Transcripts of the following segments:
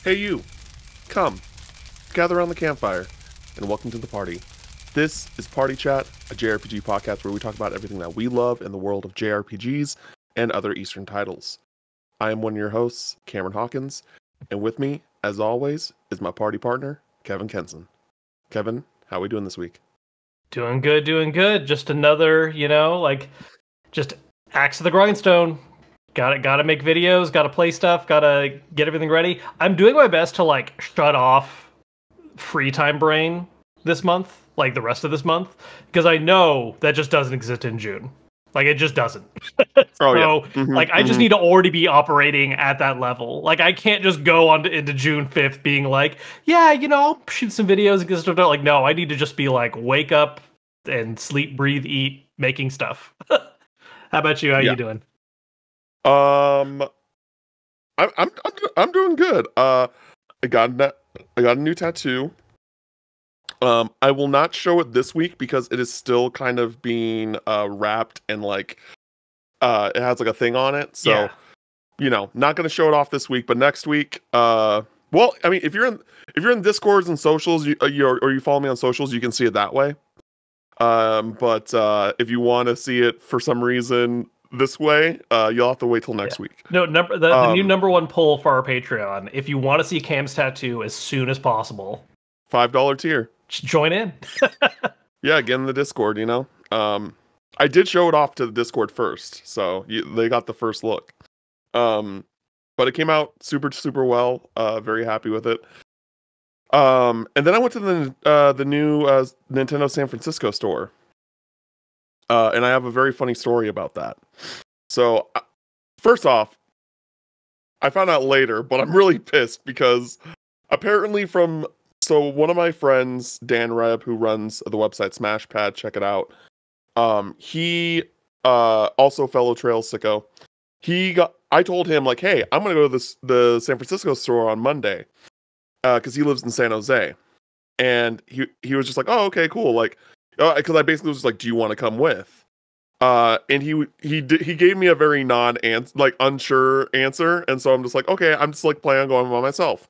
Hey you, come, gather around the campfire, and welcome to the party. This is Party Chat, a JRPG podcast where we talk about everything that we love in the world of JRPGs and other Eastern titles. I am one of your hosts, Cameron Hawkins, and with me, as always, is my party partner, Kevin Kenson. Kevin, how are we doing this week? Doing good, doing good. Just another, just axe to the grindstone. Gotta make videos, gotta play stuff, gotta get everything ready. I'm doing my best to shut off free time brain this month, like the rest of this month, because I know that just doesn't exist in June. It just doesn't. Oh So, yeah. I just need to already be operating at that level. I can't just go on into June 5th being like, yeah, I'll shoot some videos and get stuff done. No, I need to just be wake up and sleep, breathe, eat, making stuff. How about you? How you doing? I'm doing good. I got a new tattoo. I will not show it this week because it is still kind of being wrapped and it has a thing on it. So not gonna show it off this week, but next week. Well, I mean, if you're in Discords and socials, or you follow me on socials, you can see it that way. But if you want to see it for some reason this way, you'll have to wait till next week. No, the new number one poll for our Patreon. If you want to see Cam's tattoo as soon as possible, $5 tier. Just join in. Yeah, get in the Discord. I did show it off to the Discord first, so they got the first look. But it came out super, super well. Very happy with it. And then I went to the new Nintendo San Francisco store. And I have a very funny story about that. So, first off, I found out later, but I'm really pissed because apparently one of my friends, Dan Reb, who runs the website Smashpad, check it out. He also fellow Trail Sicko. I told him hey, I'm gonna go to the San Francisco store on Monday, because he lives in San Jose, and he was just like, oh, okay, cool, because I basically was just like, do you want to come with? And he gave me a very unsure answer, and so I'm just like, okay, I'm just planning on going by myself.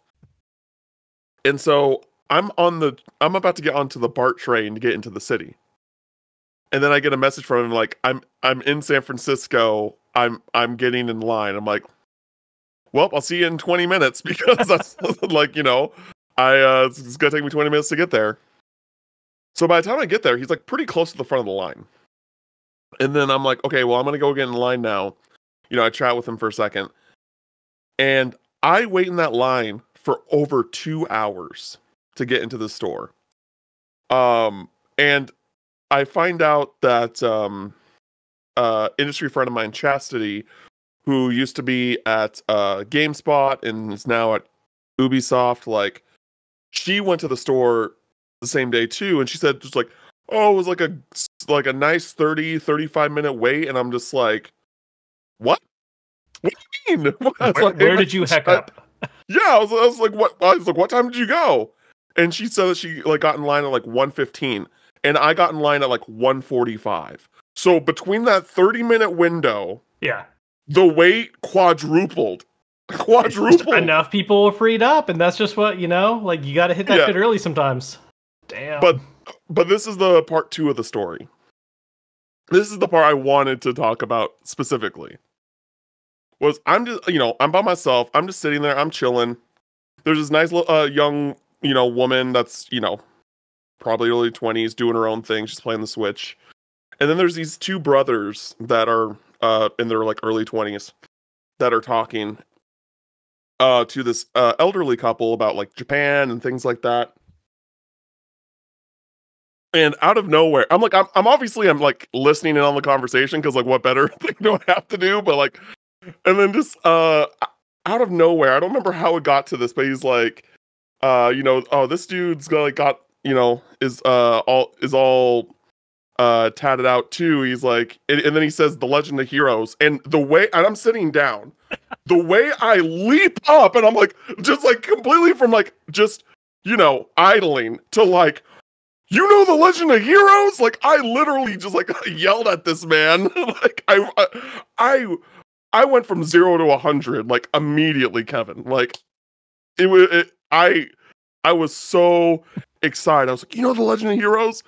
And so I'm about to get onto the BART train to get into the city. And then I get a message from him I'm in San Francisco. I'm getting in line. I'm like, well, I'll see you in 20 minutes because that's it's gonna take me 20 minutes to get there. So by the time I get there, he's pretty close to the front of the line. And then I'm like, okay, well, I'm gonna go get in line now. I chat with him for a second. And I wait in that line for over 2 hours to get into the store. And I find out that industry friend of mine, Chastity, who used to be at GameSpot and is now at Ubisoft, she went to the store the same day too, and she said just oh, it was a nice 35 minute wait, and I'm just like, what do you mean? Where did you heck up? Yeah, I was like, what? I was like, what time did you go? And she said that she got in line at 1:15, and I got in line at 1:45. So between that 30-minute window, yeah, the wait quadrupled. Enough people were freed up, and that's just what you got to hit that bit early sometimes. Damn. But this is the part 2 of the story. This is the part I wanted to talk about specifically. Was I'm just I'm by myself. I'm just sitting there. I'm chilling. There's this nice young woman that's probably early 20s doing her own thing. She's playing the Switch. And then there's these two brothers that are in their early 20s that are talking to this elderly couple about Japan and things like that. And out of nowhere, I'm obviously listening in on the conversation because what better thing do I have to do? But and then just out of nowhere, I don't remember how it got to this, but he's oh, this dude's got is all tatted out too. He's and then he says the Legend of Heroes, and and I'm sitting down, the way I leap up, and I'm just completely from just idling to the Legend of Heroes. I literally just yelled at this man. I went from 0 to 100 immediately, Kevin. I was so excited. I was like, you know, the Legend of Heroes.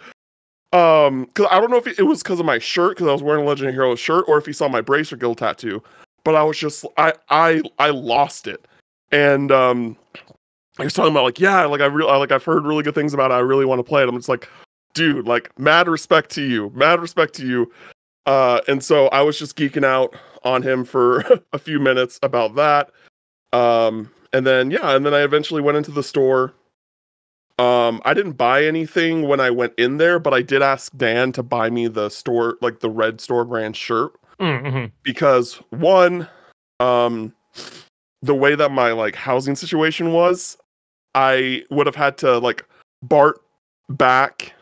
Because I don't know if it was because of my shirt, because I was wearing a Legend of Heroes shirt, or if he saw my Bracer Guild tattoo. But I was just, I lost it, and he was talking about like, yeah, like I've heard really good things about it. I really want to play it. I'm just like, dude, like mad respect to you, mad respect to you. And so I was just geeking out on him for a few minutes about that. And then I eventually went into the store. I didn't buy anything when I went in there, but I did ask Dan to buy me the store, like the red store brand shirt, because one, the way that my like housing situation was, I would have had to like BART back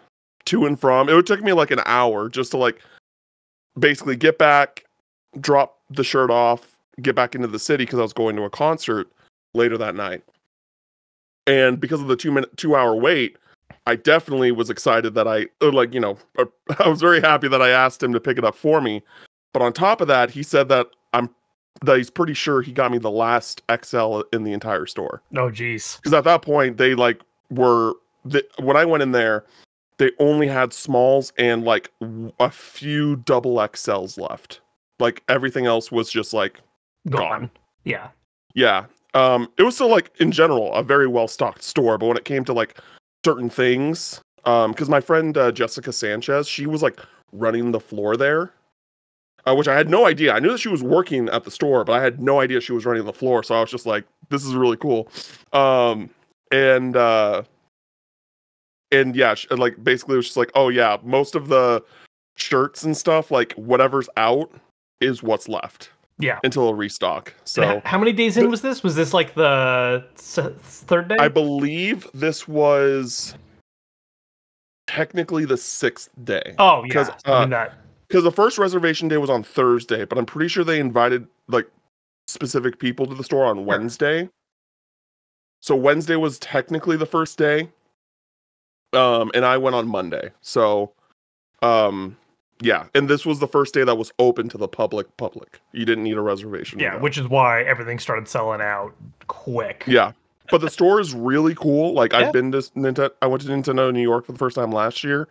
to and from. It would take me like an hour just to like basically get back, drop the shirt off, get back into the city because I was going to a concert later that night. And because of the 2-hour wait, I definitely was excited that I was very happy that I asked him to pick it up for me. But on top of that, he said that he's pretty sure he got me the last XL in the entire store. Oh, geez. Because at that point, they like when I went in there, they only had smalls and like a few double XLs left. Like everything else was just like gone. Yeah. Yeah. It was still like in general a very well stocked store, but when it came to like certain things, because my friend Jessica Sanchez, she was like running the floor there, which I had no idea. I knew that she was working at the store, but I had no idea she was running the floor. So I was just like, this is really cool. And yeah, like basically it was just like, oh yeah, most of the shirts and stuff, like whatever's out is what's left. Yeah. Until a restock. So how many days in was this? Was this like the third day? I believe this was technically the 6th day. Oh, yeah. Because the first reservation day was on Thursday, but I'm pretty sure they invited like specific people to the store on Wednesday. So Wednesday was technically the first day. And I went on Monday. So yeah, and this was the first day that was open to the public. You didn't need a reservation. Yeah, which is why everything started selling out quick. Yeah, but the store is really cool. Like I've been to Nintendo. I went to Nintendo New York for the first time last year,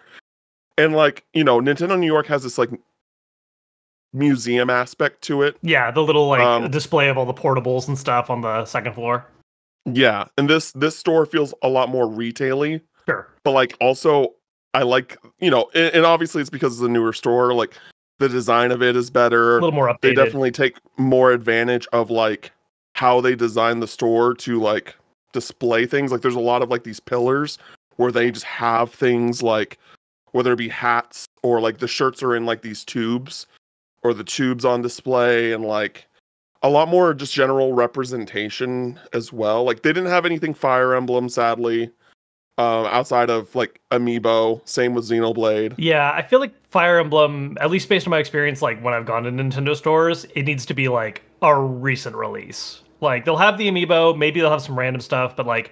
and like Nintendo New York has this like museum aspect to it. Yeah, the little like display of all the portables and stuff on the second floor. Yeah, and this store feels a lot more retail-y. Sure, but like also. I like, and obviously it's because it's a newer store, like the design of it is better. A little more updated. They definitely take more advantage of like how they design the store to like display things. Like there's a lot of like these pillars where they just have things like, whether it be hats or like the shirts are in like these tubes or the tubes on display, and like a lot more just general representation as well. Like they didn't have anything Fire Emblem, sadly. Outside of like Amiibo, same with Xenoblade. Yeah, I feel like Fire Emblem, at least based on my experience, like when I've gone to Nintendo stores, it needs to be like a recent release. Like they'll have the Amiibo, maybe they'll have some random stuff, but like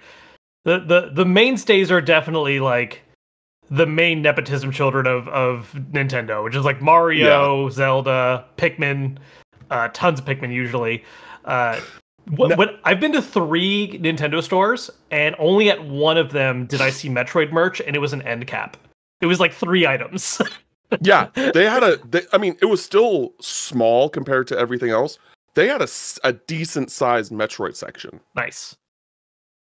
the mainstays are definitely like the main nepotism children of Nintendo, which is like Mario, Zelda, Pikmin, tons of Pikmin usually. When I've been to 3 Nintendo stores, and only at one of them did I see Metroid merch, and it was an end cap. It was like 3 items. Yeah, they had I mean, it was still small compared to everything else. They had a decent sized Metroid section. Nice.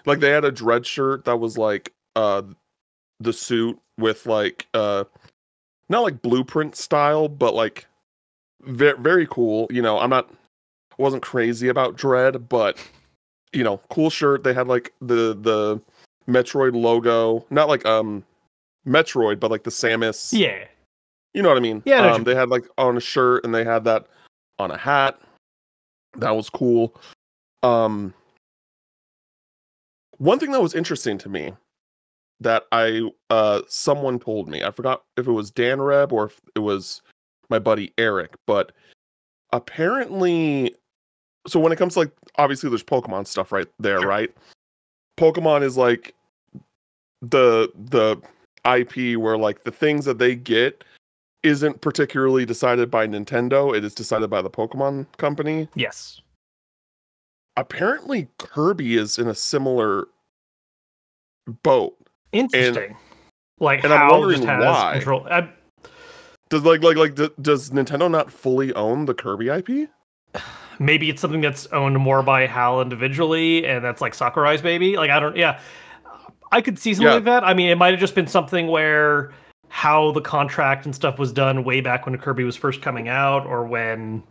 Like they had a Dread shirt that was like the suit with like not like blueprint style, but like very cool. Wasn't crazy about Dread, but cool shirt. They had like the Metroid logo, not like Metroid, but like the Samus. Yeah. You know what I mean? Yeah. They had like on a shirt, and they had that on a hat. That was cool. One thing that was interesting to me that someone told me, I forgot if it was Dan Reb or if it was my buddy Eric, but apparently, so when it comes to like, obviously there's Pokemon stuff right there, sure. right? Pokemon is like the IP where like the things that they get isn't particularly decided by Nintendo. It is decided by the Pokemon company. Yes. apparently Kirby is in a similar boat. Interesting. Like And I'm how just wondering has why. control. Does does Nintendo not fully own the Kirby IP? Maybe it's something that's owned more by HAL individually, and that's like Sakurai's baby. Like I don't. Yeah, I could see something Yeah. like that. I mean, it might have just been something where how the contract and stuff was done way back when Kirby was first coming out, or when.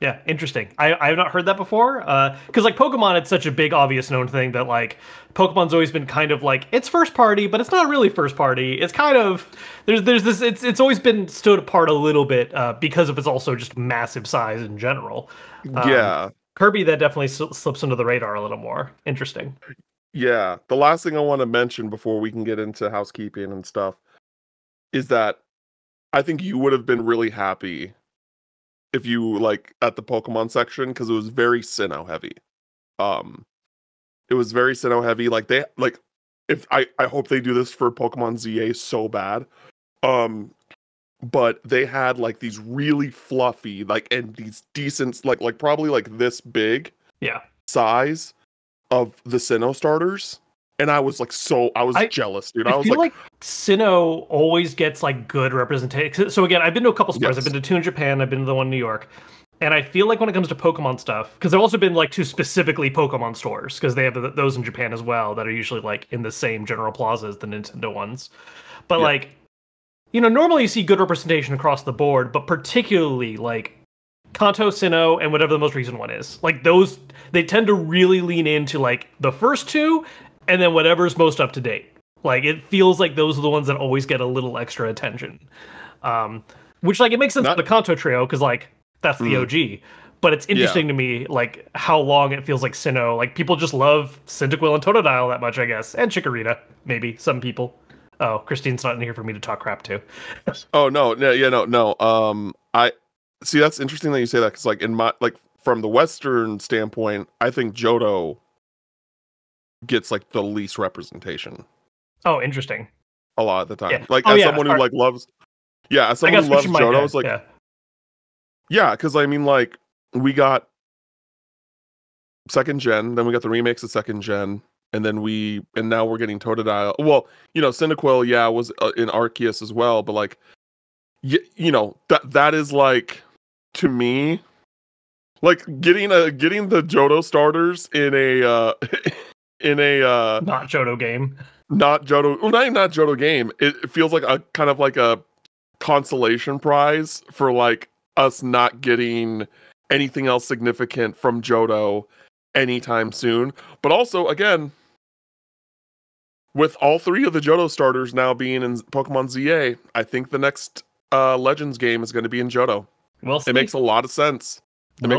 Yeah, interesting. I have not heard that before. Because like Pokemon, it's such a big, obvious known thing that like Pokemon's always been kind of like it's first party, but it's not really first party. It's kind of there's this. It's always been stood apart a little bit because of its also just massive size in general. Yeah. Kirby that definitely slips under the radar a little more. Interesting. Yeah. The last thing I want to mention before we can get into housekeeping and stuff is that I think you would have been really happy if you like at the Pokemon section because it was very Sinnoh heavy. Um it was very Sinnoh heavy. Like they like if I hope they do this for Pokemon ZA so bad. But they had like these really fluffy, like and these decent like probably like this big Yeah. size of the Sinnoh starters. And I was like I was jealous, dude. I was feel like Sinnoh always gets like good representation. So again, I've been to a couple stores. yes. I've been to two in Japan. I've been to the one in New York. And I feel like when it comes to Pokemon stuff, because there have also been like two specifically Pokemon stores, because they have those in Japan as well that are usually like in the same general plaza as the Nintendo ones. But Yeah. like, you know, normally you see good representation across the board, but particularly like Kanto, Sinnoh, and whatever the most recent one is. Like those, they tend to really lean into like the first two, and then whatever's most up to date. Like it feels like those are the ones that always get a little extra attention. Which like it makes sense for the Kanto trio because like that's the OG. But it's interesting to me like how long it feels like Sinnoh. Like people just love Cyndaquil and Totodile that much, I guess, and Chikorita. Maybe some people. Oh, Christine's not in here for me to talk crap to. Oh no, no. I see that's interesting that you say that because like in my like from the Western standpoint, I think Johto gets like the least representation. Oh, interesting. A lot of the time. Yeah. Like as someone who like loves as someone who loves Johto, it's like because I mean like we got second gen, then we got the remakes of second gen, and now we're getting Totodile. Well, you know, Cyndaquil, was in Arceus as well, but like you know, that is like to me like getting the Johto starters in a in a not Johto game. Not Johto, well, not Johto game. It feels like a kind of like a consolation prize for like us not getting anything else significant from Johto anytime soon. But also, again, with all three of the Johto starters now being in Pokemon ZA, I think the next Legends game is going to be in Johto. We'll see. It makes a lot of sense. But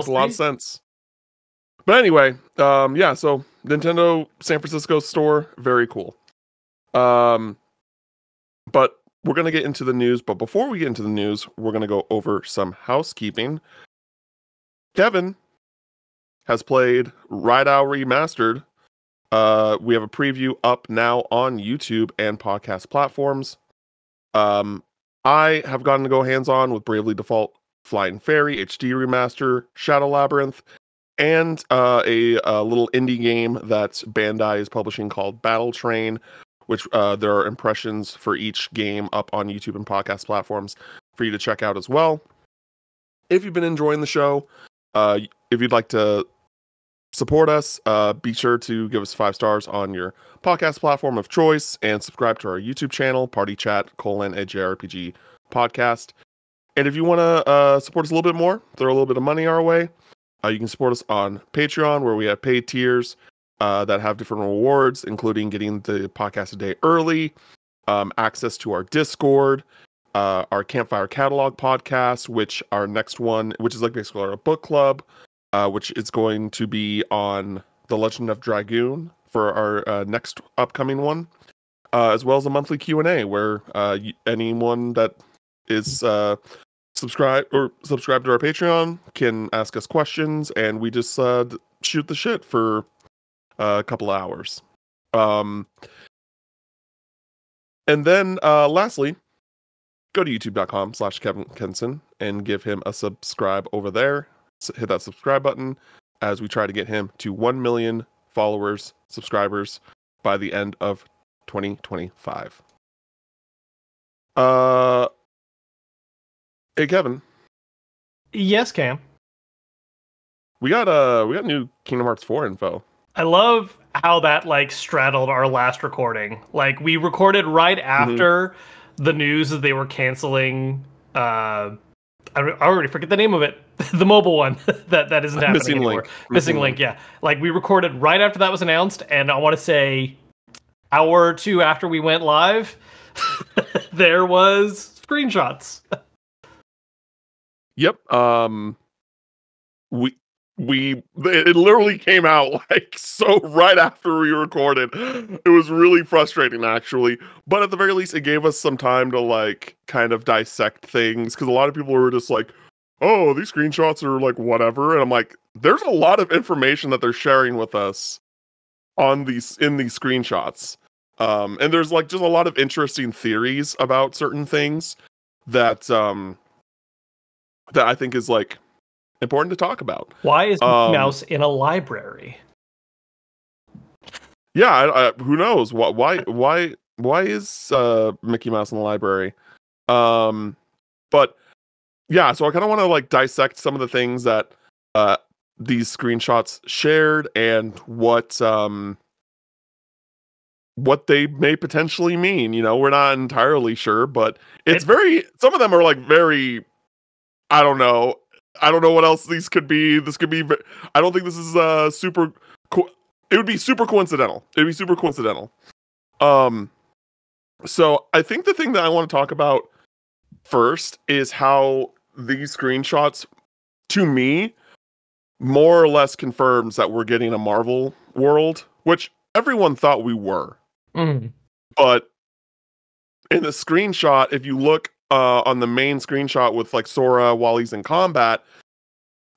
anyway, so Nintendo San Francisco store, very cool. But we're going to get into the news. But before we get into the news, we're going to go over some housekeeping. Kevin has played Ride Out Remastered. We have a preview up now on YouTube and podcast platforms. I have gotten to go hands-on with Bravely Default Flying Fairy HD Remaster, Shadow Labyrinth, and a little indie game that Bandai is publishing called Battle Train, which there are impressions for each game up on YouTube and podcast platforms for you to check out as well. If you've been enjoying the show, if you'd like to support us, be sure to give us 5 stars on your podcast platform of choice and subscribe to our YouTube channel, Party Chat, a JRPG podcast. And if you want to support us a little bit more, throw a little bit of money our way, you can support us on Patreon, where we have paid tiers that have different rewards, including getting the podcast a day early, access to our Discord, our Campfire Catalog podcast, which our next one, which is like basically our book club, which is going to be on The Legend of Dragoon for our next upcoming one, as well as a monthly Q&A where anyone that is subscribed to our Patreon can ask us questions, and we just shoot the shit for a couple of hours. And then lastly, go to youtube.com/Kevin Kenson and give him a subscribe over there. So hit that subscribe button. as we try to get him to 1 million followers, subscribers by the end of 2025. Hey Kevin, Yes, Cam. we got new Kingdom Hearts 4 info. I love how that like straddled our last recording. Like we recorded right after the news that they were canceling. I already forget the name of it. The mobile one that isn't happening Missing anymore. Link. Missing Link. Yeah, like we recorded right after that was announced, and I want to say hour or two after we went live, there was screenshots. Yep. It literally came out like so right after we recorded. It was really frustrating actually, but at the very least it gave us some time to like kind of dissect things, because a lot of people were just like, oh, these screenshots are like whatever, and I'm like, there's a lot of information that they're sharing with us in these screenshots. And there's like just a lot of interesting theories about certain things that that I think is like important to talk about. Why is Mickey Mouse in a library? Yeah, who knows? Why is Mickey Mouse in the library? But yeah, so I kind of want to like dissect some of the things that these screenshots shared and what they may potentially mean. You know, we're not entirely sure, but it's some of them are like very, I don't know what else these could be. This could be, I don't think this is super it would be super coincidental. It'd be super coincidental. So I think the thing that I want to talk about first is how these screenshots, to me, more or less confirms that we're getting a Marvel world, which everyone thought we were. But in the screenshot, if you look on the main screenshot with like Sora while he's in combat,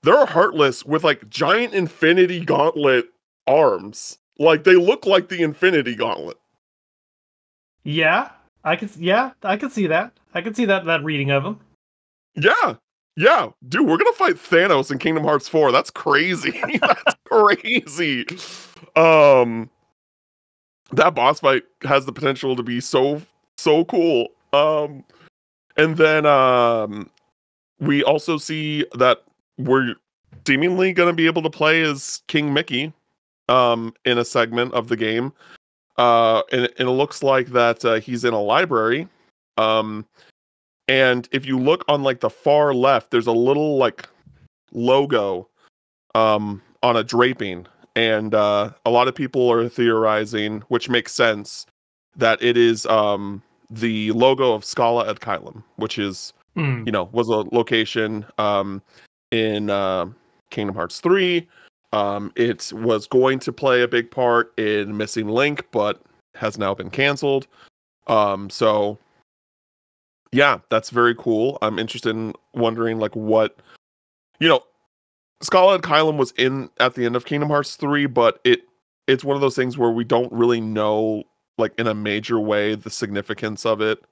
they're Heartless with like giant Infinity Gauntlet arms. Like they look like the Infinity Gauntlet. Yeah, I could see that. I could see that reading of them. Yeah, dude, we're gonna fight Thanos in Kingdom Hearts 4. That's crazy. That's crazy. That boss fight has the potential to be so cool. And then we also see that we're seemingly gonna be able to play as King Mickey in a segment of the game. And it looks like that he's in a library. And if you look on like the far left, there's a little like logo on a draping, and a lot of people are theorizing, which makes sense, that it is the logo of Scala at Kylum, which is you know, was a location in Kingdom Hearts 3. It was going to play a big part in Missing Link, but has now been canceled. So yeah, that's very cool. I'm interested in wondering like what, you know, Scala and Kylum was in at the end of Kingdom Hearts 3, but it's one of those things where we don't really know like in a major way the significance of it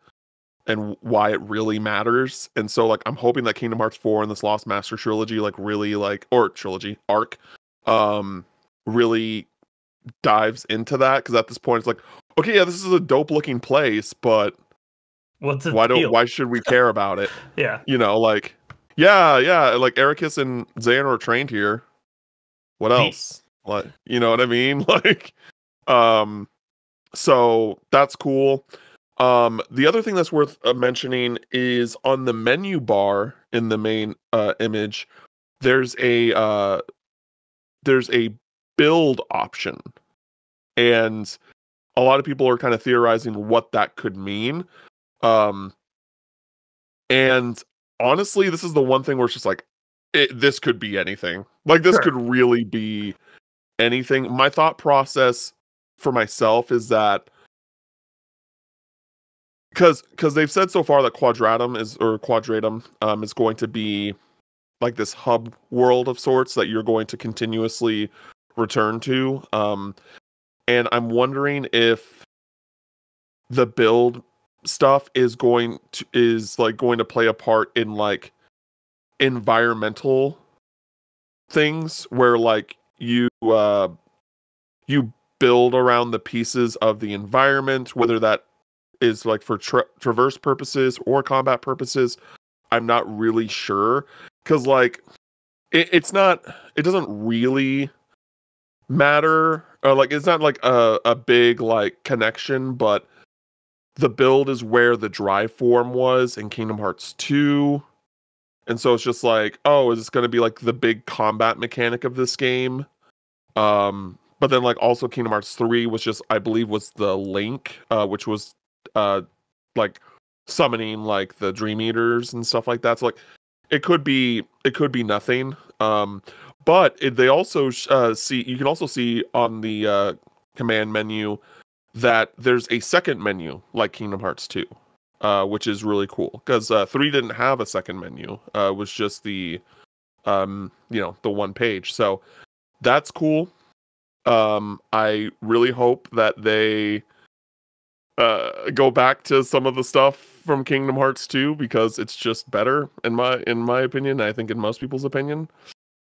and why it really matters. And so like I'm hoping that Kingdom Hearts 4 and this Lost Master trilogy like really like, or trilogy arc really dives into that, because at this point it's like, okay, yeah, this is a dope looking place, but why should we care about it? Yeah, you know, like yeah, like Ericus and Xehanort are trained here. What else? Like, you know what I mean? Like so that's cool. The other thing that's worth mentioning is on the menu bar in the main image, there's a build option, and a lot of people are kind of theorizing what that could mean. And honestly, this is the one thing where it's just like, this could be anything. Like this could really be anything. My thought process for myself is that because they've said so far that Quadratum is going to be like this hub world of sorts that you're going to continuously return to. And I'm wondering if the build stuff is going to play a part in like environmental things where like you build around the pieces of the environment, whether that is like for traverse purposes or combat purposes. I'm not really sure, because like it's not, it doesn't really matter, or like it's not like a big like connection, but the build is where the drive form was in Kingdom Hearts 2. And so it's just like, oh, is this going to be like the big combat mechanic of this game? But then like also Kingdom Hearts 3 was just, I believe, was the Link, which was like summoning like the Dream Eaters and stuff like that. So like it could be nothing. But they also see, you can also see on the command menu that there's a second menu like Kingdom Hearts 2. Which is really cool, because 3 didn't have a second menu. It was just the the one page. So that's cool. I really hope that they go back to some of the stuff from Kingdom Hearts 2, because it's just better in my opinion. I think in most people's opinion.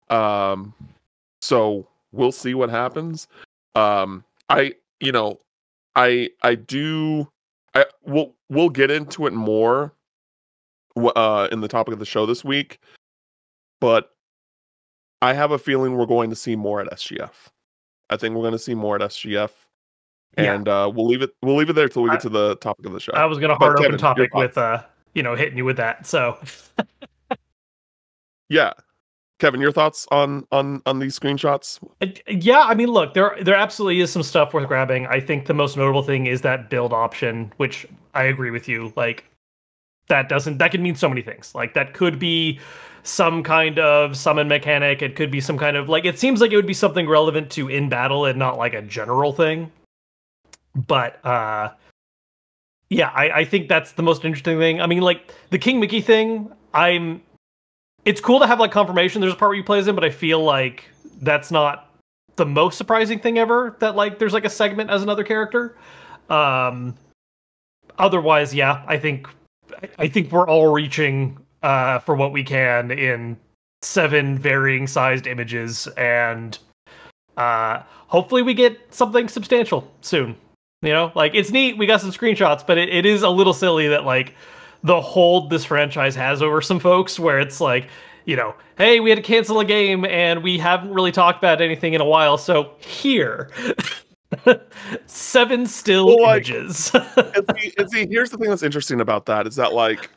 So we'll see what happens. I do. We'll get into it more in the topic of the show this week, but I have a feeling we're going to see more at SGF. I think we're going to see more at SGF, and we'll leave it there till we get to the topic of the show. I was going to hard open topic with hitting you with that. So yeah. Kevin, your thoughts on these screenshots? Yeah, I mean, look, there absolutely is some stuff worth grabbing. I think the most notable thing is that build option, which I agree with you. Like, that can mean so many things. Like, that could be some kind of summon mechanic. It could be some kind of, like, it seems like it would be something relevant to in battle and not like a general thing. But yeah, I think that's the most interesting thing. I mean, like, the King Mickey thing, it's cool to have like confirmation there's a part where you play as him, but I feel like that's not the most surprising thing ever, that like there's like a segment as another character. Otherwise, yeah, I think we're all reaching for what we can in 7 varying sized images, and hopefully we get something substantial soon. Like, it's neat, we got some screenshots, but it is a little silly that like the hold this franchise has over some folks, where it's like, hey, we had to cancel a game and we haven't really talked about anything in a while, so here. 7 still images. and see, here's the thing that's interesting about that, is that like,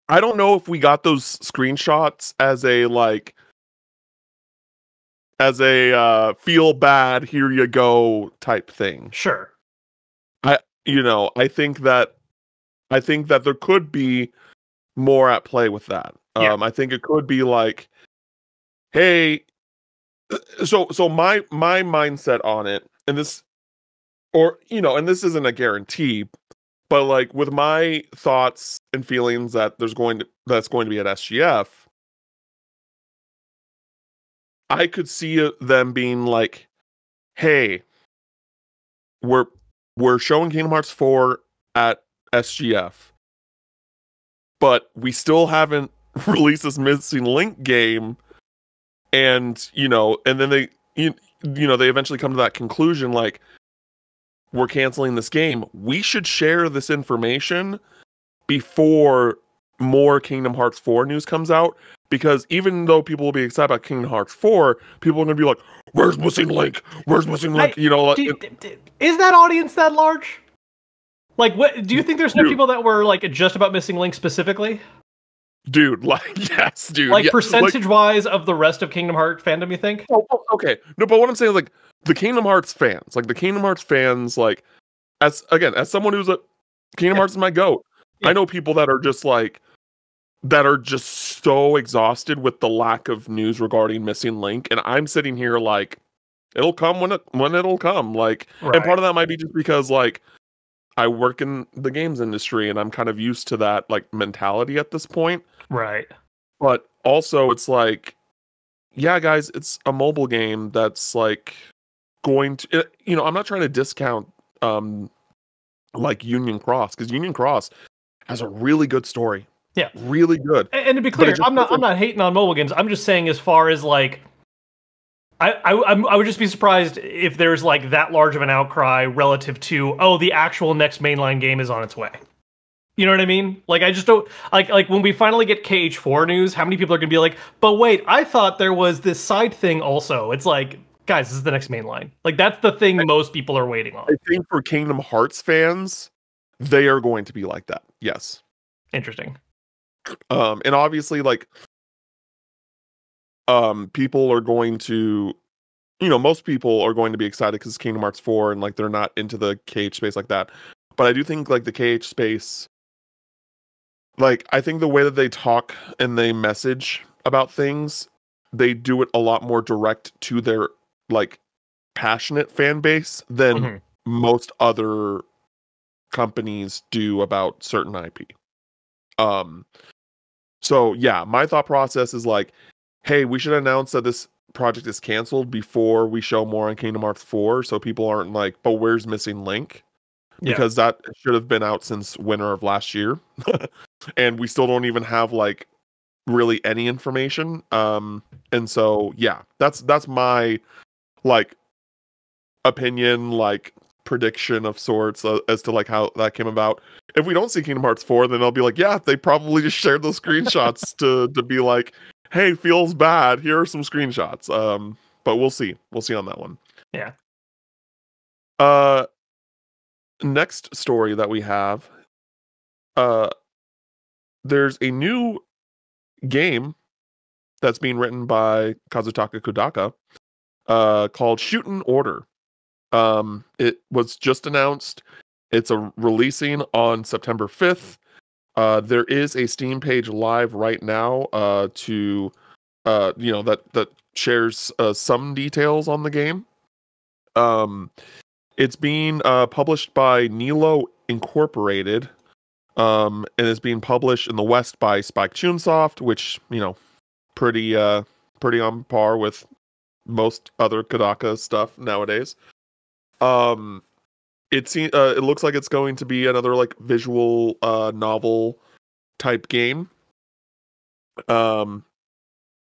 I don't know if we got those screenshots as a feel bad, here you go type thing. Sure. I think that there could be more at play with that. Yeah. I think it could be like, hey, so my mindset on it, and this, or and this isn't a guarantee, but like with my thoughts and feelings that that's going to be at SGF, I could see them being like, hey, we're showing Kingdom Hearts 4 at SGF, but we still haven't released this Missing Link game, and and then they they eventually come to that conclusion, like, we're canceling this game. We should share this information before more Kingdom Hearts 4 news comes out, because even though people will be excited about Kingdom Hearts 4, people are going to be like, where's Missing Link? Where's Missing Link? Is that audience that large? Like, what do you think there's no people that were like just about Missing Link specifically? Dude, like, yes, dude. Like, percentage-wise of the rest of Kingdom Hearts fandom, you think? Oh, okay. No, but what I'm saying is, like, the Kingdom Hearts fans, like, as someone who's a Kingdom Hearts is my goat. Yeah. I know people that are just so exhausted with the lack of news regarding Missing Link, and I'm sitting here like, it'll come when it'll come. Like, right. And part of that might be just because, like, I work in the games industry and I'm kind of used to that like mentality at this point. Right. But also it's like, yeah, guys, it's a mobile game that's like going to, I'm not trying to discount like Union Cross, because Union Cross has a really good story. Yeah. Really good. And to be But clear, it just I'm not hating on mobile games. I'm just saying as far as like I would just be surprised if there's like that large of an outcry relative to, oh, the actual next mainline game is on its way. You know what I mean? Like I just don't like when we finally get KH4 news, how many people are gonna be like, but wait, I thought there was this side thing also. It's like, guys, this is the next mainline. Like that's the thing most people are waiting on. I think for Kingdom Hearts fans, they are going to be like that. Yes. Interesting. And obviously like people are going to, most people are going to be excited because it's Kingdom Hearts 4 and like they're not into the KH space like that. But I do think like the KH space, like I think the way that they talk and they message about things, they do it a lot more direct to their like passionate fan base than most other companies do about certain IP. So yeah, my thought process is like, hey, we should announce that this project is canceled before we show more on Kingdom Hearts 4, so people aren't like, but where's Missing Link? Because that should have been out since winter of last year. And we still don't even have like really any information. And so yeah, that's my like opinion, like prediction of sorts as to like how that came about. If we don't see Kingdom Hearts 4, then I'll be like, yeah, they probably just shared those screenshots to be like, hey, feels bad. Here are some screenshots. But we'll see. We'll see on that one. Yeah. Next story that we have, there's a new game that's being written by Kazutaka Kodaka, called Shootin' Order. It was just announced. It's releasing on September 5th. There is a Steam page live right now that shares some details on the game. It's being published by Nilo Incorporated, and is being published in the West by Spike Chunsoft, which pretty on par with most other Kodaka stuff nowadays. It looks like it's going to be another like visual novel type game. And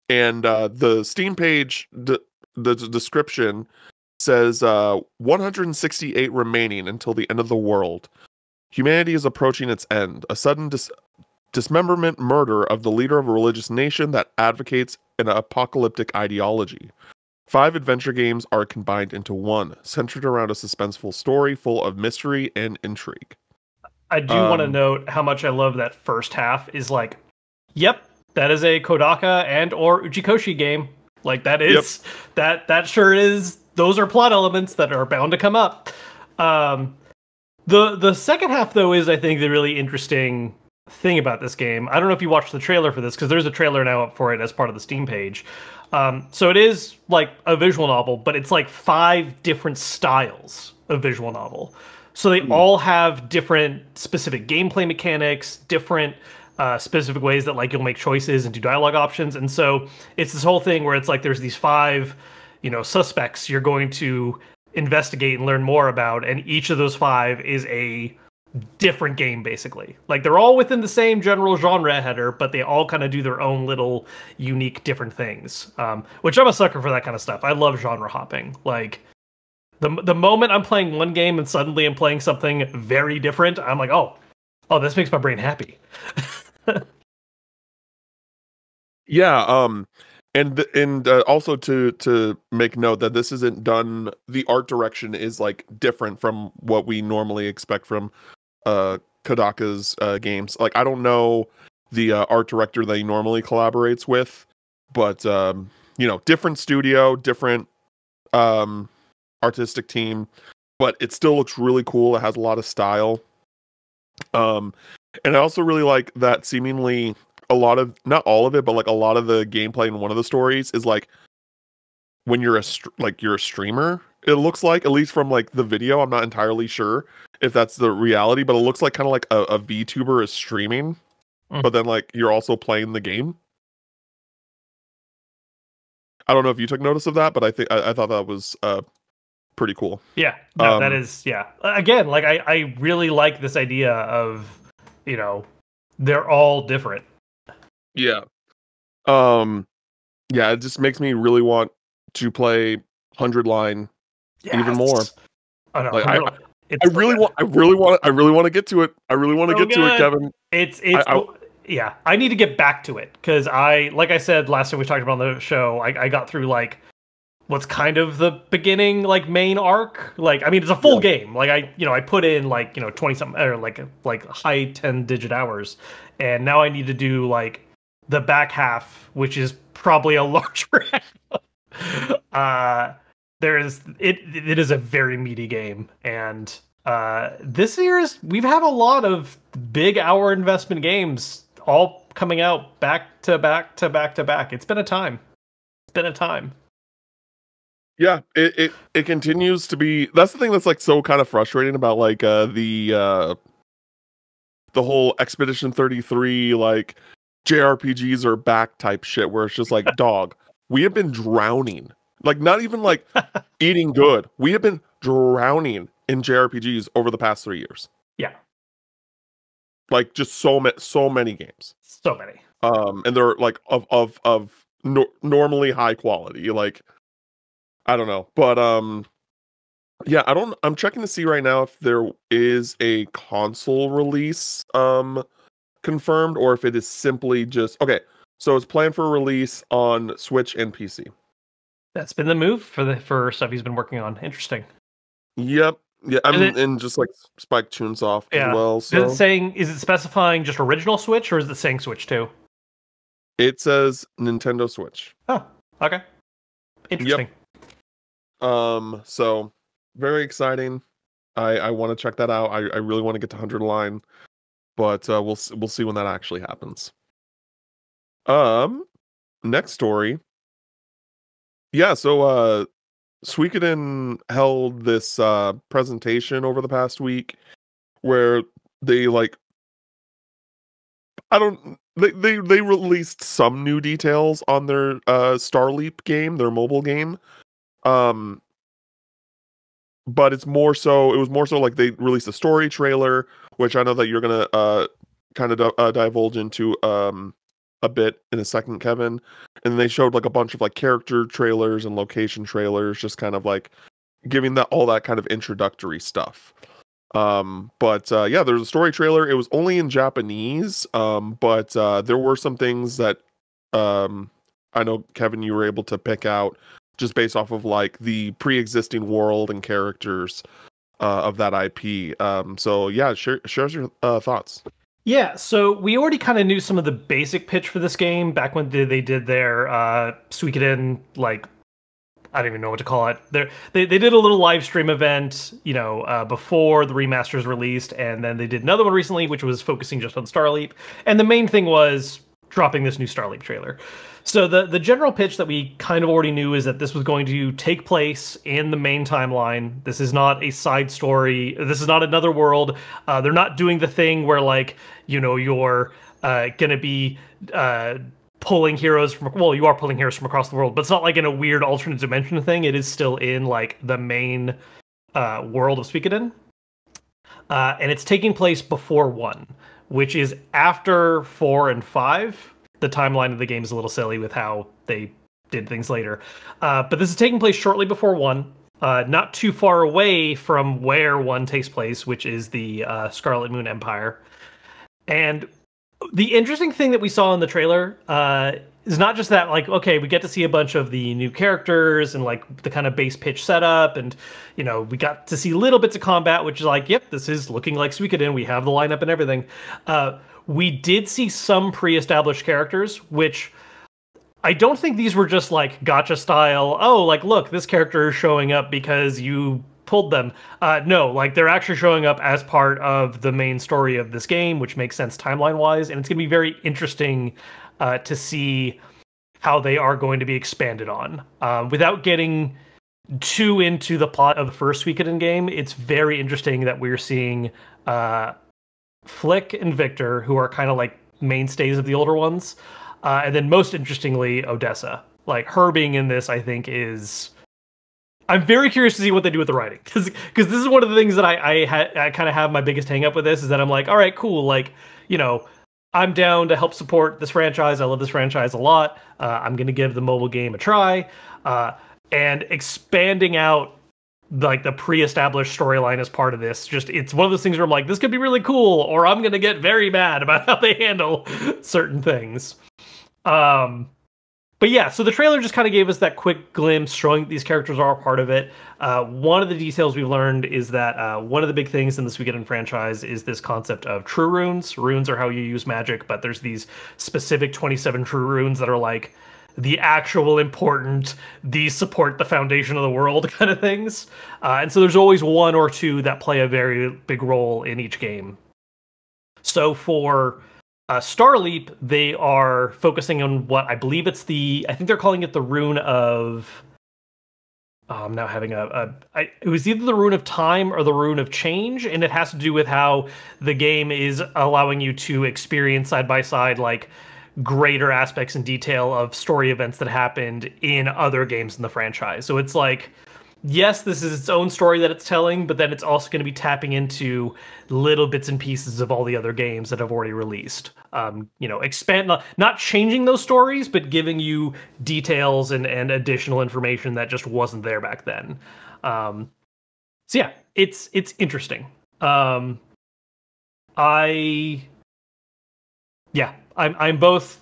the Steam page, the description says 168 remaining until the end of the world. Humanity is approaching its end. A sudden dismemberment murder of the leader of a religious nation that advocates an apocalyptic ideology. 5 adventure games are combined into one, centered around a suspenseful story full of mystery and intrigue. I do want to note how much I love that first half is like, yep, that is a Kodaka and or Uchikoshi game. Like that is that sure is. Those are plot elements that are bound to come up. The second half though is I think the really interesting thing about this game. I don't know if you watched the trailer for this because there's a trailer now up for it as part of the Steam page. So it is like a visual novel, but it's like 5 different styles of visual novel. So they all have different specific gameplay mechanics, different specific ways that like you'll make choices and do dialogue options. And so it's this whole thing where it's like there's these 5, suspects you're going to investigate and learn more about, and each of those 5 is a different game basically. Like they're all within the same general genre header, but they all kind of do their own little unique different things, which I'm a sucker for that kind of stuff. I love genre hopping. Like the moment I'm playing one game and suddenly I'm playing something very different, I'm like, oh this makes my brain happy. Yeah, and also to make note that this isn't done, the art direction is like different from what we normally expect from Kodaka's games. Like I don't know the art director that he normally collaborates with, but different studio, different artistic team, but it still looks really cool. It has a lot of style. And I also really like that seemingly a lot of, not all of it, but like a lot of the gameplay in one of the stories is like when you're you're a streamer. It looks like, at least from like the video, I'm not entirely sure if that's the reality, but it looks like kind of like a VTuber is streaming, but then like you're also playing the game. I don't know if you took notice of that, but I thought that was pretty cool. Yeah, no, that is, yeah. Again, like I really like this idea of, they're all different. Yeah. Yeah, it just makes me really want to play 100 line even more. Oh no, Like I it's so really good. want I really want to get to it. I really want to So get to it, good. Kevin. It's I yeah. I need to get back to it because like I said last time we talked about on the show, I got through like what's kind of the beginning like main arc. Like I mean, it's a full yeah. game. Like I put in like 20 something or like high 10-digit hours, and now I need to do like the back half, which is probably a larger half. It is a very meaty game, and this year's we've had a lot of big hour investment games all coming out back to back to back to back. It's been a time. It's been a time. Yeah, it continues to be. That's the thing that's like so kind of frustrating about like the whole Expedition 33 like JRPGs are back type shit where it's just like dog, we have been drowning. Like not even like eating good. We have been drowning in JRPGs over the past 3 years. Yeah, Like just so many games. so many. And they're like normally high quality. Like I don't know, but yeah, I'm checking to see right now if there is a console release confirmed or if it is simply just okay. So it's planned for release on Switch and PC. That's been the move for stuff he's been working on. Interesting. Yep. Yeah, Is it, and just like Spike Chunsoft as yeah. well. Is it So specifying just original Switch or is it saying Switch too? it says Nintendo Switch. Oh, okay. Interesting. Yep. So very exciting. I want to check that out. I really want to get to 100 line, but we'll see when that actually happens. Next story. Yeah, so Suikoden held this presentation over the past week where they like they released some new details on their Starleap game, their mobile game. But it was more so like they released a story trailer, which I know that you're gonna kind of divulge into a bit in a second, Kevin. And they showed like a bunch of like character trailers and location trailers, just kind of like giving that all that kind of introductory stuff. But yeah, there's a story trailer. It was only in Japanese, but there were some things that I know, Kevin, you were able to pick out just based off of like the pre-existing world and characters of that IP. So yeah, share your thoughts. Yeah, so we already kind of knew some of the basic pitch for this game back when they did their Suikoden, like, I don't even know what to call it. They did a little live stream event, before the remaster's released, and then they did another one recently, which was focusing just on Starleap. And the main thing was dropping this new Starleap trailer. So the general pitch that we kind of already knew is that this was going to take place in the main timeline. This is not a side story. This is not another world. They're not doing the thing where like, you're gonna be pulling heroes from, well, you are pulling heroes from across the world, but it's not like in a weird alternate dimension thing. It is still in like the main world of Suikoden. And it's taking place before 1, which is after 4 and 5. The timeline of the game is a little silly with how they did things later. But this is taking place shortly before 1, not too far away from where 1 takes place, which is the Scarlet Moon Empire. And the interesting thing that we saw in the trailer is not just that, like, okay, we get to see a bunch of the new characters and like the kind of base pitch setup, and we got to see little bits of combat, which is like, yep, this is looking like Suikoden. We have the lineup and everything. We did see some pre-established characters, which I don't think these were just like gotcha style. Oh, like, look, this character is showing up because you pulled them. No, like they're actually showing up as part of the main story of this game, which makes sense timeline-wise, and it's going to be very interesting to see how they are going to be expanded on. Without getting too into the plot of the first Suikoden game, it's very interesting that we're seeing Flick and Victor, who are kind of like mainstays of the older ones, and then most interestingly, Odessa. Like her being in this, I think is. I'm very curious to see what they do with the writing, because this is one of the things that I kind of have my biggest hang up with this, is that I'm like, all right, cool, like I'm down to help support this franchise. I love this franchise a lot. I'm going to give the mobile game a try. And expanding out like the pre-established storyline as part of this, just it's one of those things where I'm like, this could be really cool, or I'm going to get very mad about how they handle certain things. But yeah, so the trailer just kind of gave us that quick glimpse showing these characters are a part of it. One of the details we've learned is that one of the big things in the Suikoden franchise is this concept of true runes. Runes are how you use magic, but there's these specific 27 true runes that are like the actual important, these support the foundation of the world kind of things. And so there's always one or two that play a very big role in each game. So for Starleap, they are focusing on what I believe I think they're calling it the rune of. Oh, I'm now having it was either the rune of time or the rune of change, and it has to do with how the game is allowing you to experience side by side, like greater aspects and detail of story events that happened in other games in the franchise. So it's like, yes, this is its own story that it's telling, but then it's also going to be tapping into little bits and pieces of all the other games that have already released. Expand, not changing those stories, but giving you details and additional information that just wasn't there back then. So yeah, it's interesting. I'm both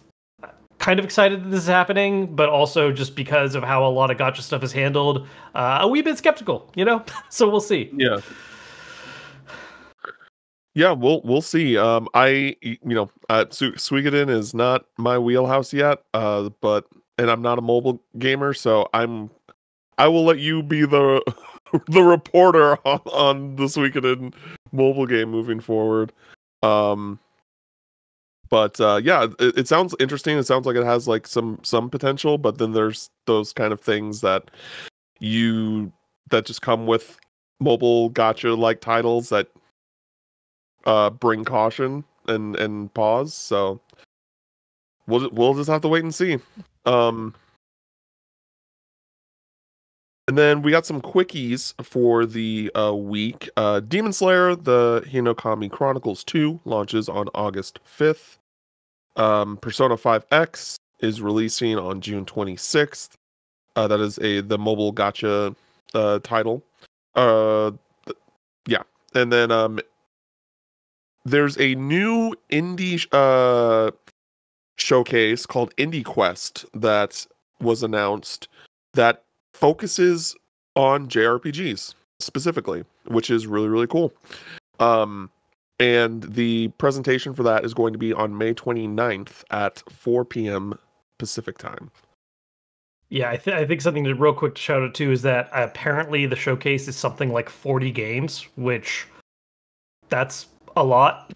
kind of excited that this is happening, but also just because of how a lot of gacha stuff is handled, a wee bit skeptical, so we'll see. Yeah, we'll see. Suikoden is not my wheelhouse yet, and I'm not a mobile gamer, so I will let you be the the reporter on the Suikoden mobile game moving forward. But it sounds interesting. It sounds like it has like some potential, but then there's those kind of things that just come with mobile gacha like titles that bring caution and pause. So we'll just have to wait and see. And then we got some quickies for the week. Demon Slayer: The Hinokami Chronicles 2 launches on August 5th. Persona 5X is releasing on June 26th. That is the mobile gacha title. Yeah. And then there's a new indie showcase called Indie Quest that was announced that focuses on JRPGs specifically, which is really, really cool. And the presentation for that is going to be on May 29th at 4 p.m. Pacific time. Yeah, I think something to real quick to shout out too is that apparently the showcase is something like 40 games, which that's a lot.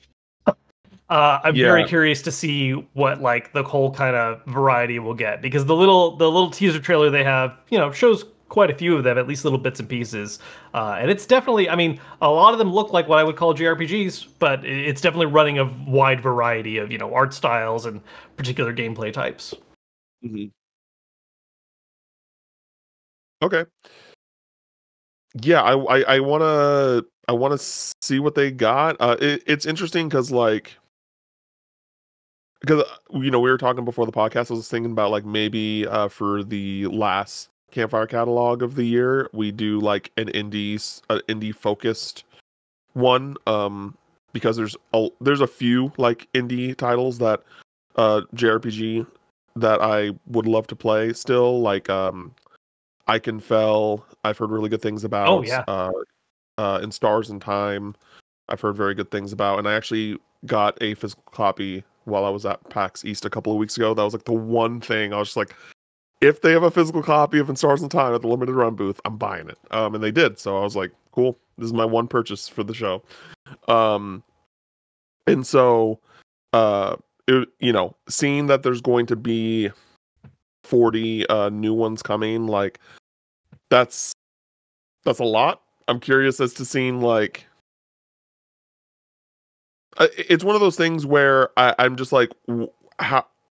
I'm very curious to see what like the whole kind of variety we'll get, because the little teaser trailer they have, shows quite a few of them, at least little bits and pieces. And it's definitely, I mean, a lot of them look like what I would call JRPGs, but it's definitely running a wide variety of, art styles and particular gameplay types. Mm-hmm. Okay. Yeah, I wanna see what they got. It's interesting because we were talking before the podcast. I was thinking about like maybe for the last Campfire catalog of the year, we do like an indie focused one, because there's a few like indie titles that JRPG that I would love to play still, like Iconfell. I've heard really good things about. Oh yeah. In Stars and Time, I've heard very good things about, and I actually got a physical copy while I was at PAX East a couple of weeks ago. That was like the one thing I was just like, if they have a physical copy of In Stars and Time at the limited run booth, I'm buying it. And they did, so I was like, cool, this is my one purchase for the show. And so seeing that there's going to be 40 new ones coming, like that's a lot. I'm curious as to seeing like it's one of those things where I'm just like,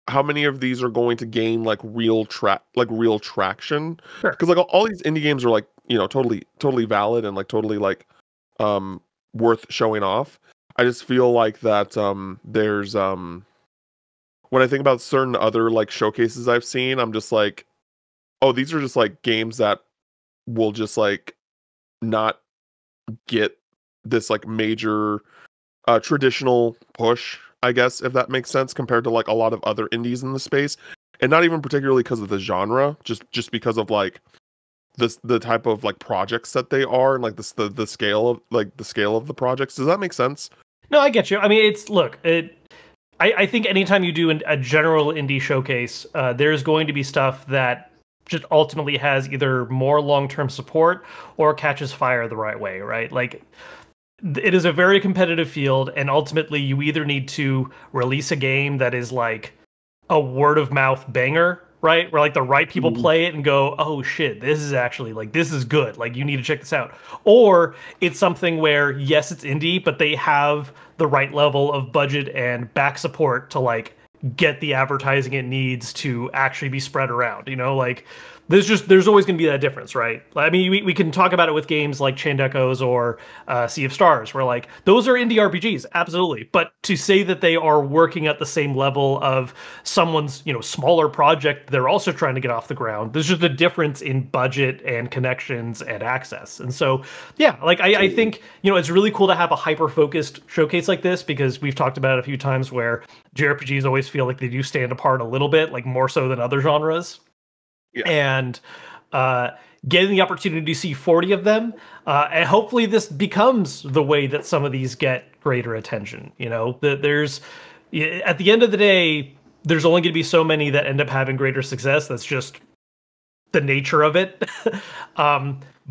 how many of these are going to gain like real traction? Sure. Because like all these indie games are like, totally valid and like totally like worth showing off. I just feel like that there's when I think about certain other like showcases I've seen, I'm just like, oh, these are just like games that will just like not get this like major traditional push, I guess, if that makes sense, compared to like a lot of other indies in the space. And not even particularly because of the genre, just because of like the type of like projects that they are, and like the scale of the projects. Does that make sense? No, I get you. I mean, I think anytime you do a general indie showcase, there's going to be stuff that just ultimately has either more long-term support or catches fire the right way, right? Like, it is a very competitive field, and ultimately you either need to release a game that is like a word of mouth banger, right? Where like the right people play it and go, oh shit, this is actually like, this is good. Like, you need to check this out. Or it's something where, yes, it's indie, but they have the right level of budget and back support to like get the advertising it needs to actually be spread around, you know? Like, there's always going to be that difference, right? I mean, we can talk about it with games like Chained Echoes or Sea of Stars, where like those are indie RPGs, absolutely. But to say that they are working at the same level of someone's, you know, smaller project they're also trying to get off the ground, there's just a difference in budget and connections and access. And so, yeah, like I think, you know, it's really cool to have a hyper-focused showcase like this, because we've talked about it a few times where JRPGs always feel like they do stand apart a little bit, like more so than other genres. Yeah. And getting the opportunity to see 40 of them, and hopefully this becomes the way that some of these get greater attention. You know, there's, at the end of the day, there's only going to be so many that end up having greater success. That's just the nature of it.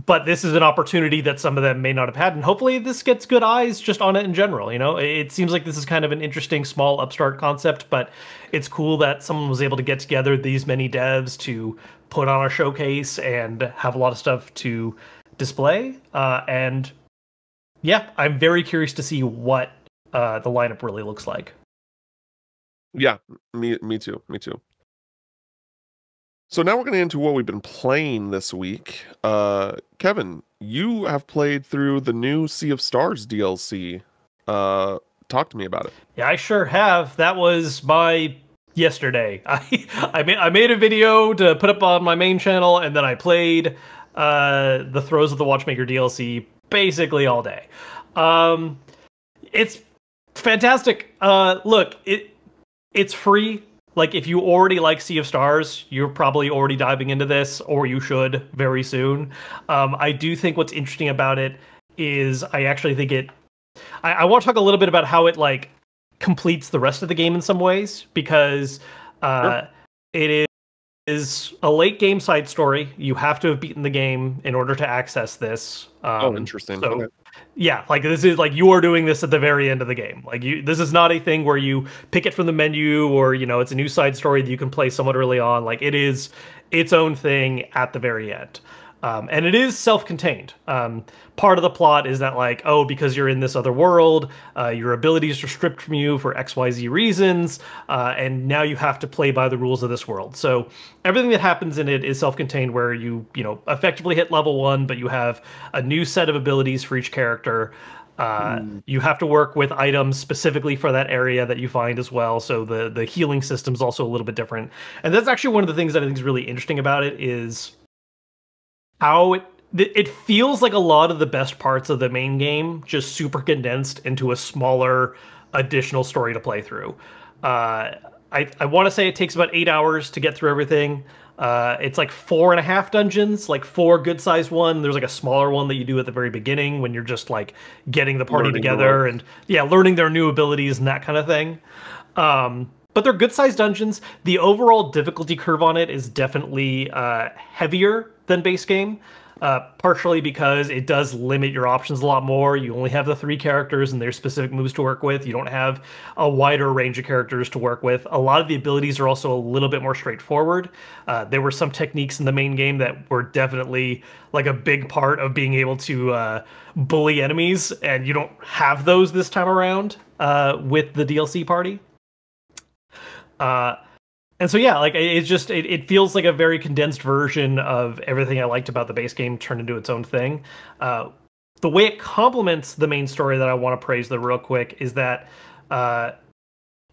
But this is an opportunity that some of them may not have had, and hopefully this gets good eyes just on it in general. You know, it seems like this is kind of an interesting small upstart concept, but it's cool that someone was able to get together these many devs to put on a showcase and have a lot of stuff to display. And yeah, I'm very curious to see what the lineup really looks like. Yeah, me too. So now we're going to get into what we've been playing this week. Kevin, you have played through the new Sea of Stars DLC. Talk to me about it. Yeah, I sure have. That was my yesterday. I made a video to put up on my main channel, and then I played the Throes of the Watchmaker DLC basically all day. It's fantastic. Look, it's free. Like, if you already like Sea of Stars, you're probably already diving into this, or you should very soon. I do think what's interesting about it is I actually think I want to talk a little bit about how it, like, completes the rest of the game in some ways, because it is a late game side story. You have to have beaten the game in order to access this. Interesting. So, okay. yeah, like this is like you are doing this at the very end of the game. Like this is not a thing where you pick it from the menu, or you know, it's a new side story that you can play somewhat early on. Like, it is its own thing at the very end. And it is self-contained. Part of the plot is that, like, oh, because you're in this other world, your abilities are stripped from you for XYZ reasons, and now you have to play by the rules of this world. So everything that happens in it is self-contained, where you know, effectively hit level 1, but you have a new set of abilities for each character. You have to work with items specifically for that area that you find as well. So the healing system is also a little bit different. And that's actually one of the things that I think is really interesting about it, is how it feels like a lot of the best parts of the main game just super condensed into a smaller additional story to play through. I want to say it takes about 8 hours to get through everything. It's like 4.5 dungeons, like 4 good-sized one. There's like a smaller one that you do at the very beginning when you're just like getting the party together and learning their new abilities and that kind of thing. But they're good-sized dungeons. The overall difficulty curve on it is definitely heavier than base game, partially because it does limit your options a lot more. You only have the 3 characters and their specific moves to work with. You don't have a wider range of characters to work with. A lot of the abilities are also a little bit more straightforward. There were some techniques in the main game that were definitely like a big part of being able to bully enemies, and you don't have those this time around with the DLC party. And so, yeah, like it feels like a very condensed version of everything I liked about the base game turned into its own thing. The way it complements the main story that I want to praise, though, real quick, is that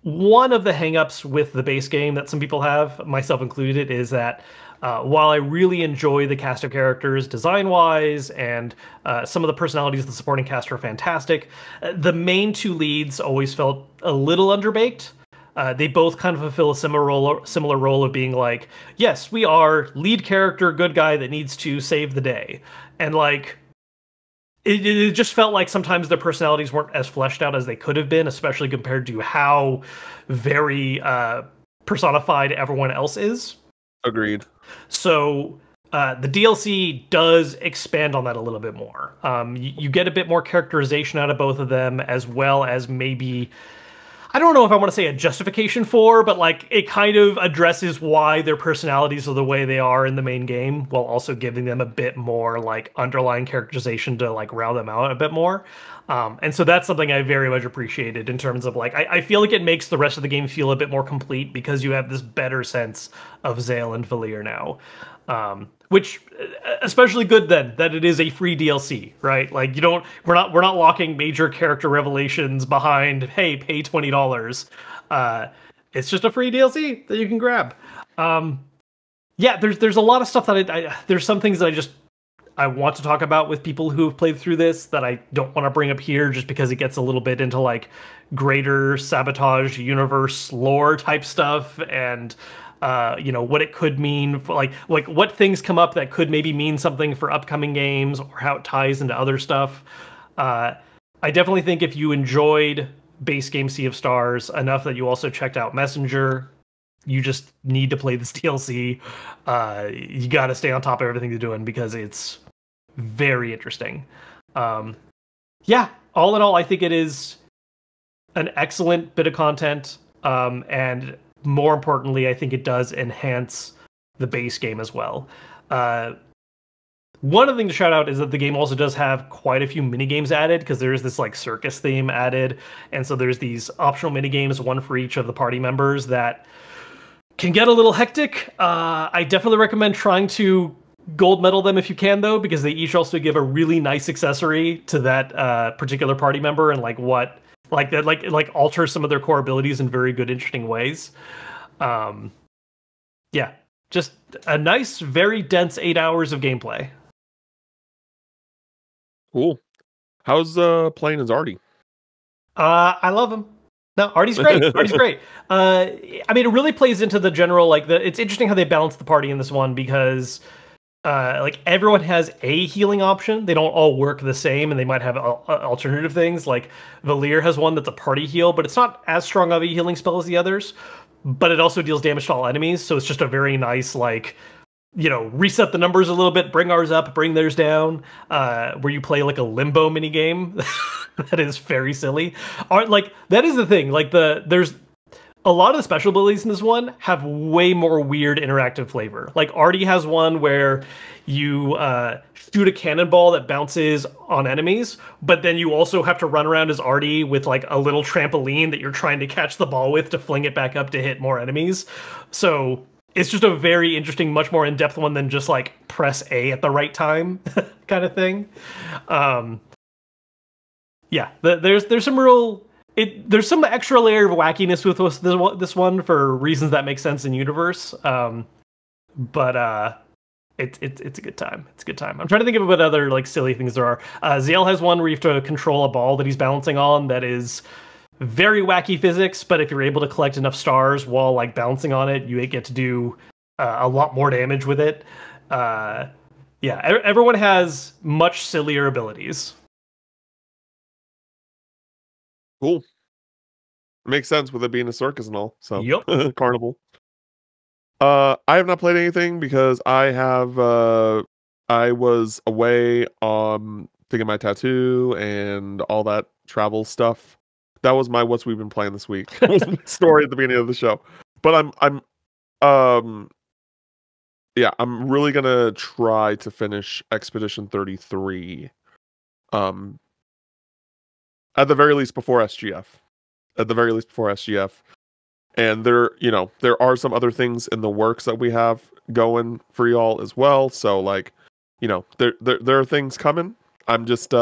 One of the hangups with the base game that some people have, myself included, is that while I really enjoy the cast of characters design-wise and some of the personalities of the supporting cast are fantastic, the main two leads always felt a little underbaked. They both kind of fulfill a similar role of being like, yes, we are lead character, good guy that needs to save the day. And like, it just felt like sometimes their personalities weren't as fleshed out as they could have been, especially compared to how very personified everyone else is. Agreed. So the DLC does expand on that a little bit more. You get a bit more characterization out of both of them, as well as maybe, I don't know if I want to say a justification for, but like it kind of addresses why their personalities are the way they are in the main game, while also giving them a bit more like underlying characterization to like round them out a bit more. And so that's something I very much appreciated in terms of like, I feel like it makes the rest of the game feel a bit more complete because you have this better sense of Zale and Valir now. Which especially good then that it is a free DLC, right? Like we're not locking major character revelations behind, hey, pay $20. It's just a free DLC that you can grab. Yeah, there's a lot of stuff that there's some things that I want to talk about with people who have played through this that I don't want to bring up here just because it gets a little bit into like greater Sabotage universe lore type stuff and what it could mean for like what things come up that could maybe mean something for upcoming games or how it ties into other stuff. I definitely think if you enjoyed base game Sea of Stars enough that you also checked out Messenger, you just need to play this DLC. You got to stay on top of everything they're doing because it's very interesting. Yeah, all in all, I think it is an excellent bit of content, and more importantly, I think it does enhance the base game as well. One of the things to shout out is that the game also does have quite a few mini games added because there is this like circus theme added, and so there's these optional mini games, one for each of the party members that can get a little hectic. I definitely recommend trying to gold medal them if you can, though, because they each also give a really nice accessory to that particular party member and like alter some of their core abilities in very good, interesting ways. Yeah, just a nice, very dense 8 hours of gameplay. Cool. How's playing as Artie? I love him. No, Artie's great. Artie's great. I mean, it really plays into the general it's interesting how they balance the party in this one because like everyone has a healing option. They don't all work the same, and they might have alternative things. Like Valir has one that's a party heal, but it's not as strong of a healing spell as the others. But it also deals damage to all enemies, so it's just a very nice reset the numbers a little bit, bring ours up, bring theirs down. Where you play like a limbo mini game that is very silly. That is the thing. There's a lot of the special abilities in this one have way more weird interactive flavor. Like Artie has one where you shoot a cannonball that bounces on enemies, but then you also have to run around as Artie with like a little trampoline that you're trying to catch the ball with to fling it back up to hit more enemies. So it's just a very interesting, much more in-depth one than just like press A at the right time kind of thing. Yeah, there's some real... there's some extra layer of wackiness with this one for reasons that make sense in universe. But it's a good time. It's a good time. I'm trying to think of what other like silly things there are. Zale has one where you have to control a ball that he's balancing on that is very wacky physics, but if you're able to collect enough stars while like bouncing on it, you get to do a lot more damage with it. Yeah, everyone has much sillier abilities. Cool. Makes sense with it being a circus and all. So yep. Carnival. I have not played anything because I was away to get my tattoo and all that travel stuff. That was my what's we've been playing this week. Was my story at the beginning of the show. But I'm really gonna try to finish Expedition 33. At the very least before SGF. And there are some other things in the works that we have going for y'all as well. So there are things coming. I'm just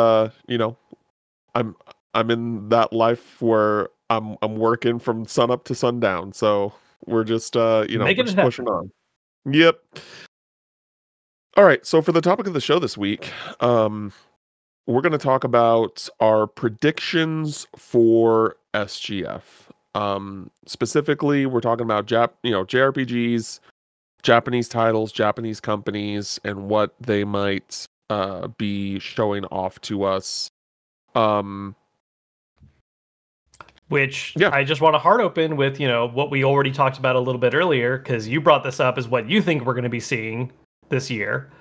I'm in that life where I'm working from sun up to sundown, so we're just we're Making it just happen. pushing on. Yep. All right, so for the topic of the show this week, we're going to talk about our predictions for SGF. Specifically, we're talking about JRPGs, Japanese titles, Japanese companies, and what they might be showing off to us. Which Yeah. I just want to heart open with, what we already talked about a little bit earlier, because you brought this up as what you think we're going to be seeing this year.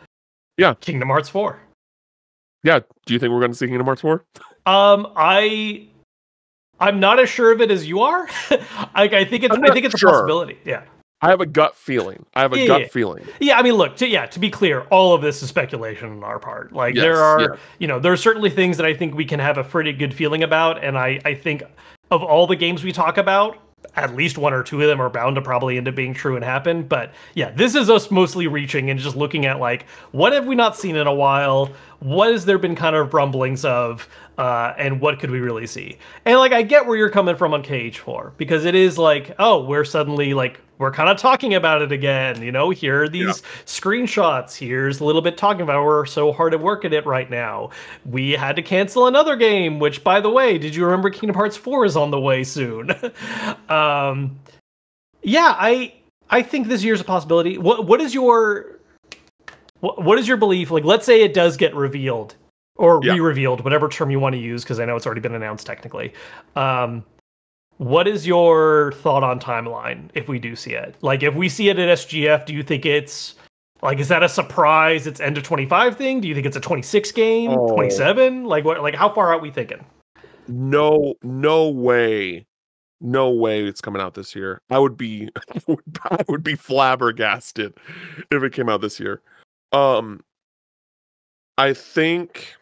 Yeah. Kingdom Hearts 4. Yeah. Do you think we're going to see Kingdom Hearts 4? I'm not as sure of it as you are. I think it's a possibility. Yeah. I have a gut feeling. Gut feeling. Yeah, I mean, look, to be clear, all of this is speculation on our part. Like, Yes, there are, there are certainly things that I think we can have a pretty good feeling about, and I think of all the games we talk about, at least one or two of them are bound to probably end up being true and happen. But yeah, this is us mostly reaching and just looking at, like, what have we not seen in a while? What has there been kind of rumblings of? And what could we really see? And, like, I get where you're coming from on KH4, because it is like, oh, we're suddenly, like, we're kind of talking about it again, here are these screenshots, here's a little bit talking about we're so hard at work at it right now. We had to cancel another game, which, by the way, did you remember Kingdom Hearts 4 is on the way soon? Yeah, I think this year's a possibility. What is your belief? Like, let's say it does get revealed or re-revealed, whatever term you want to use, because I know it's already been announced technically. What is your thought on timeline if we do see it? Like, if we see it at SGF, do you think it's, like, is that a surprise? It's end of 25 thing? Do you think it's a 26 game? 27? Like, what? Like, how far out are we thinking? No way. No way it's coming out this year. I would be flabbergasted if it came out this year. I think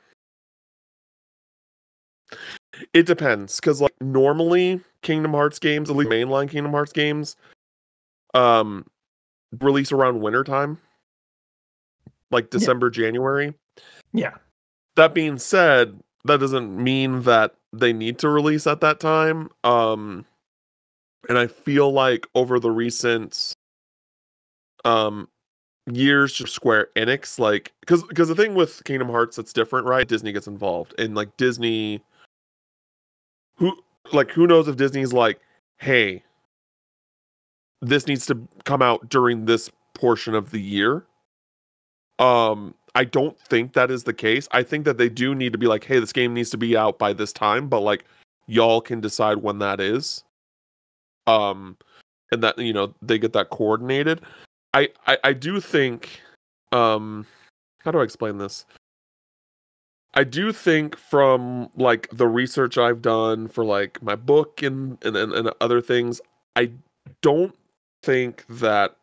it depends, because, like, normally Kingdom Hearts games, at least mainline Kingdom Hearts games, release around wintertime, like December, January. Yeah. That being said, that doesn't mean that they need to release at that time. And I feel like over the recent years to Square Enix, like, because the thing with Kingdom Hearts that's different, right? Disney gets involved, and, like, Disney, who knows if Disney's like, hey, this needs to come out during this portion of the year. I don't think that is the case. I think that they do need to be like, hey, this game needs to be out by this time, but, like, y'all can decide when that is. And that, they get that coordinated. I do think, how do I explain this? I do think from, like, the research I've done for, like, my book and other things, I don't think that,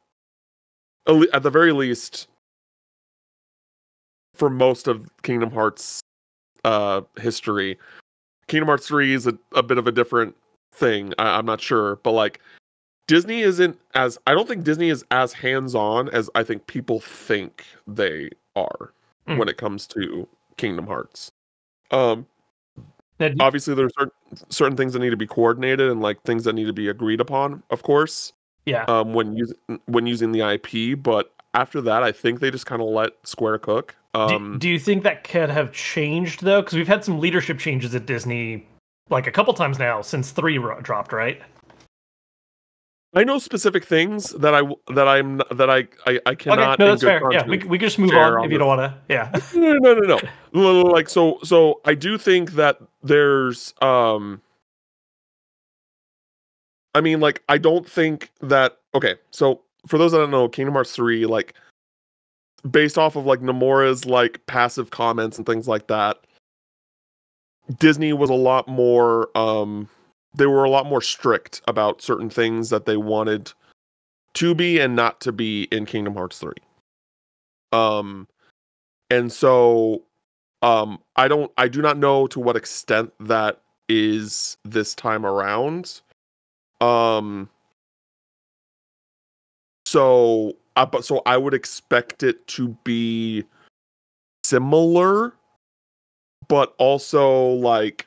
at the very least, for most of Kingdom Hearts history, Kingdom Hearts 3 is a bit of a different thing. I'm not sure, but, like, Disney I don't think Disney is as hands-on as I think people think they are when it comes to Kingdom Hearts. Obviously there's certain things that need to be coordinated and, like, things that need to be agreed upon, of course. Yeah. When using the IP, but after that, I think they just kind of let Square cook. Do you think that could have changed, though? Because we've had some leadership changes at Disney, like, a couple times now since 3 dropped, right? I know specific things that I cannot. Okay, no, that's fair. Yeah, we can just move on if you don't want to. Yeah. No. Like, so I do think that there's I mean, like, I don't think that. Okay, so for those that don't know, Kingdom Hearts 3, like, based off of, like, Nomura's, like, passive comments and things like that, Disney was a lot more they were a lot more strict about certain things that they wanted to be and not to be in Kingdom Hearts 3. And so I do not know to what extent that is this time around. So I would expect it to be similar, but also, like,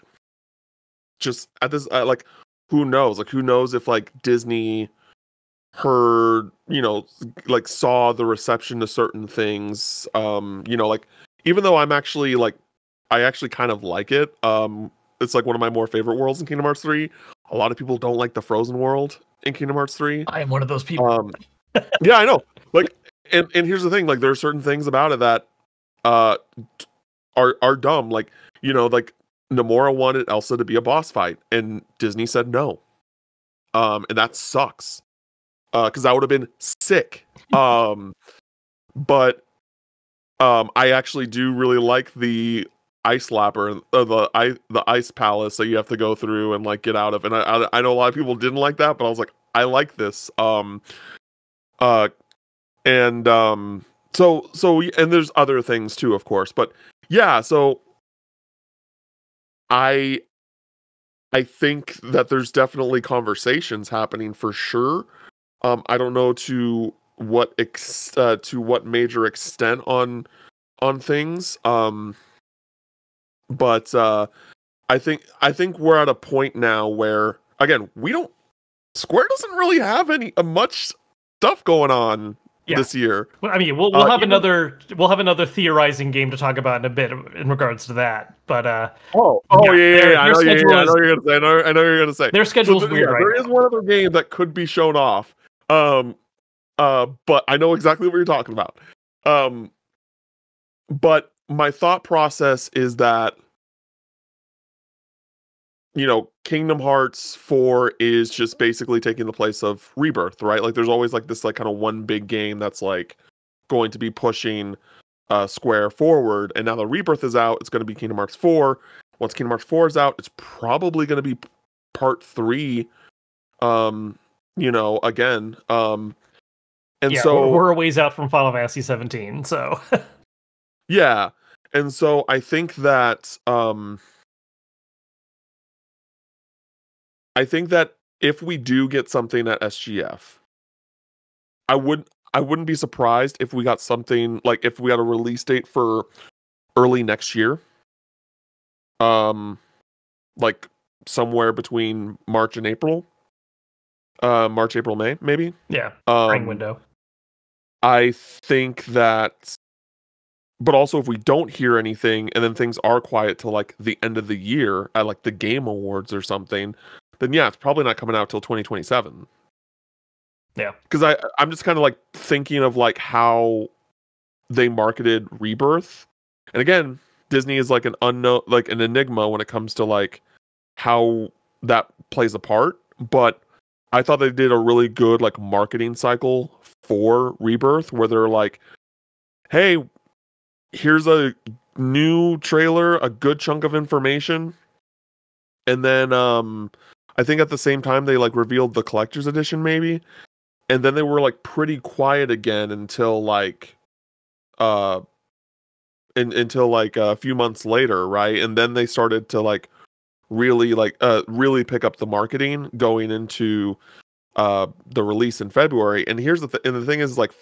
just at this, like, who knows? Like, who knows if like Disney heard, like saw the reception to certain things. Like even though I actually kind of like it. It's like one of my more favorite worlds in Kingdom Hearts 3. A lot of people don't like the Frozen world in Kingdom Hearts 3. I am one of those people. Yeah, I know. Like, and here's the thing, like there are certain things about it that are dumb. Like, like Nomura wanted Elsa to be a boss fight, and Disney said no. And that sucks. Because that would have been sick. But I actually do really like the ice labyrinth, the ice palace that you have to go through and like get out of. And I know a lot of people didn't like that, but I was like, I like this. And and there's other things too, of course. But yeah, so I think that there's definitely conversations happening for sure. I don't know to what major extent on things. But I think we're at a point now where again Square doesn't really have any much stuff going on this year. Well, I mean, we'll have another theorizing game to talk about in a bit in regards to that. But yeah. I know you're gonna say their schedule's weird. Right there is one other game that could be shown off. But I know exactly what you're talking about. But my thought process is that Kingdom Hearts 4 is just basically taking the place of Rebirth, right? Like there's always like this like kind of one big game that's like going to be pushing Square forward, and now the Rebirth is out, it's going to be Kingdom Hearts 4. Once Kingdom Hearts 4 is out, it's probably going to be part 3 again. And so we're a ways out from Final Fantasy 17, so yeah. And so I think that if we do get something at SGF, I wouldn't be surprised if we got something like if we got a release date for early next year. Like somewhere between March and April. March, April, May, maybe. Yeah. Spring window. I think that, but also if we don't hear anything and then things are quiet till like the end of the year at like the Game Awards or something, then yeah, it's probably not coming out till 2027. Yeah. Because I'm just kind of like thinking of like how they marketed Rebirth. And again, Disney is like an unknown, like an enigma when it comes to like how that plays a part. But I thought they did a really good like marketing cycle for Rebirth where they're like, hey, here's a new trailer, a good chunk of information. And then I think at the same time they like revealed the collector's edition maybe. And then they were like pretty quiet again until like until like a few months later, right? And then they started to like really pick up the marketing going into the release in February. And here's and the thing is like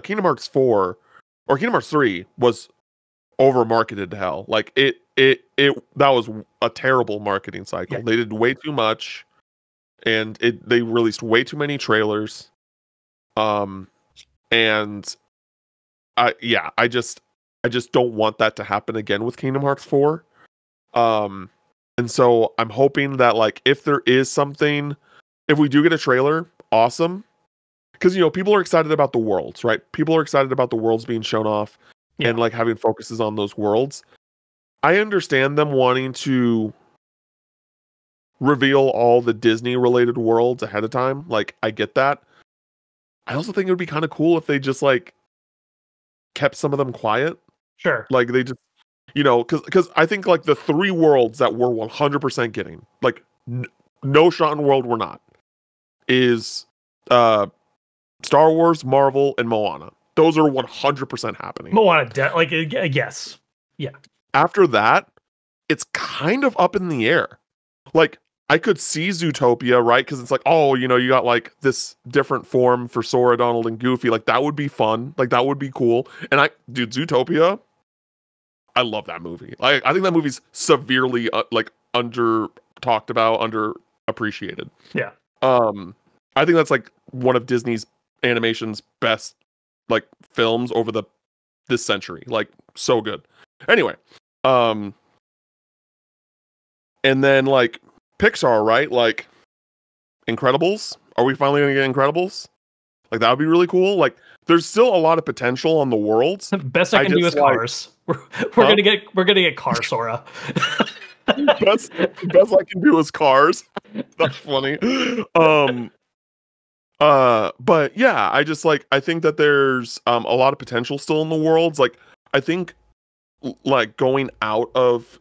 Kingdom Hearts 4 or Kingdom Hearts 3 was over marketed to hell. Like it that was a terrible marketing cycle. Yeah. They did way too much and they released way too many trailers. And I just don't want that to happen again with Kingdom Hearts 4. And so I'm hoping that like if there is something, if we do get a trailer, awesome. Because people are excited about the worlds, right? People are excited about the worlds being shown off and like having focuses on those worlds. I understand them wanting to reveal all the Disney related worlds ahead of time. Like I get that. I also think it would be kind of cool if they just like kept some of them quiet. Sure. Like they just, because I think like the 3 worlds that we're 100% getting, like no shot in world we're not, is Star Wars, Marvel, and Moana. Those are 100% happening. Moana, yes. Yeah. After that, it's kind of up in the air. Like, I could see Zootopia, right? Because it's like, oh, you got like this different form for Sora, Donald, and Goofy. Like, that would be fun. Like, that would be cool. And Zootopia, I love that movie. I think that movie's severely like under talked about, appreciated. Yeah. I think that's like one of Disney's animation's best like films over this century. Like so good. Anyway, and then like Pixar, right? Like Incredibles. Are we finally gonna get Incredibles? Like that would be really cool. Like there's still a lot of potential on the worlds. Best I can do is Cars. We're gonna get Cars, Sora. best I can do is Cars. That's funny. But yeah, I think that there's a lot of potential still in the worlds. Like I think like going out of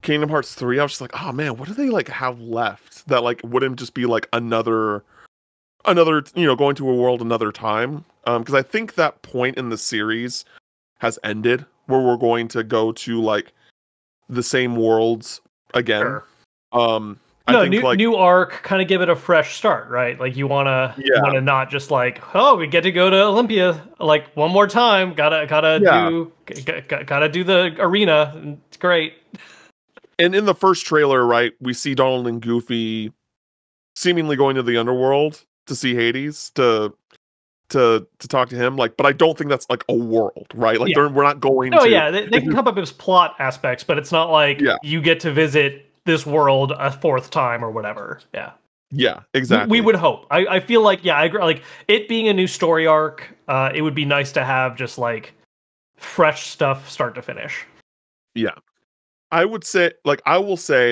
Kingdom Hearts 3, I was just like, oh man, what do they like have left that like wouldn't just be like another going to a world another time? Because I think that point in the series has ended where we're going to go to like the same worlds again. Sure. I think new arc, kind of give it a fresh start, right? Like you wanna not just like, oh, we get to go to Olympia like one more time. Gotta do the arena. It's great. And in the first trailer, right, we see Donald and Goofy seemingly going to the underworld to see Hades to talk to him. Like, but I don't think that's like a world, right? Like we're not going. Oh yeah, they can come up as plot aspects, but it's not like you get to visit this world a fourth time or whatever. Yeah, exactly. We would hope. I feel like I agree. Like it being a new story arc, it would be nice to have just like fresh stuff start to finish. Yeah, I will say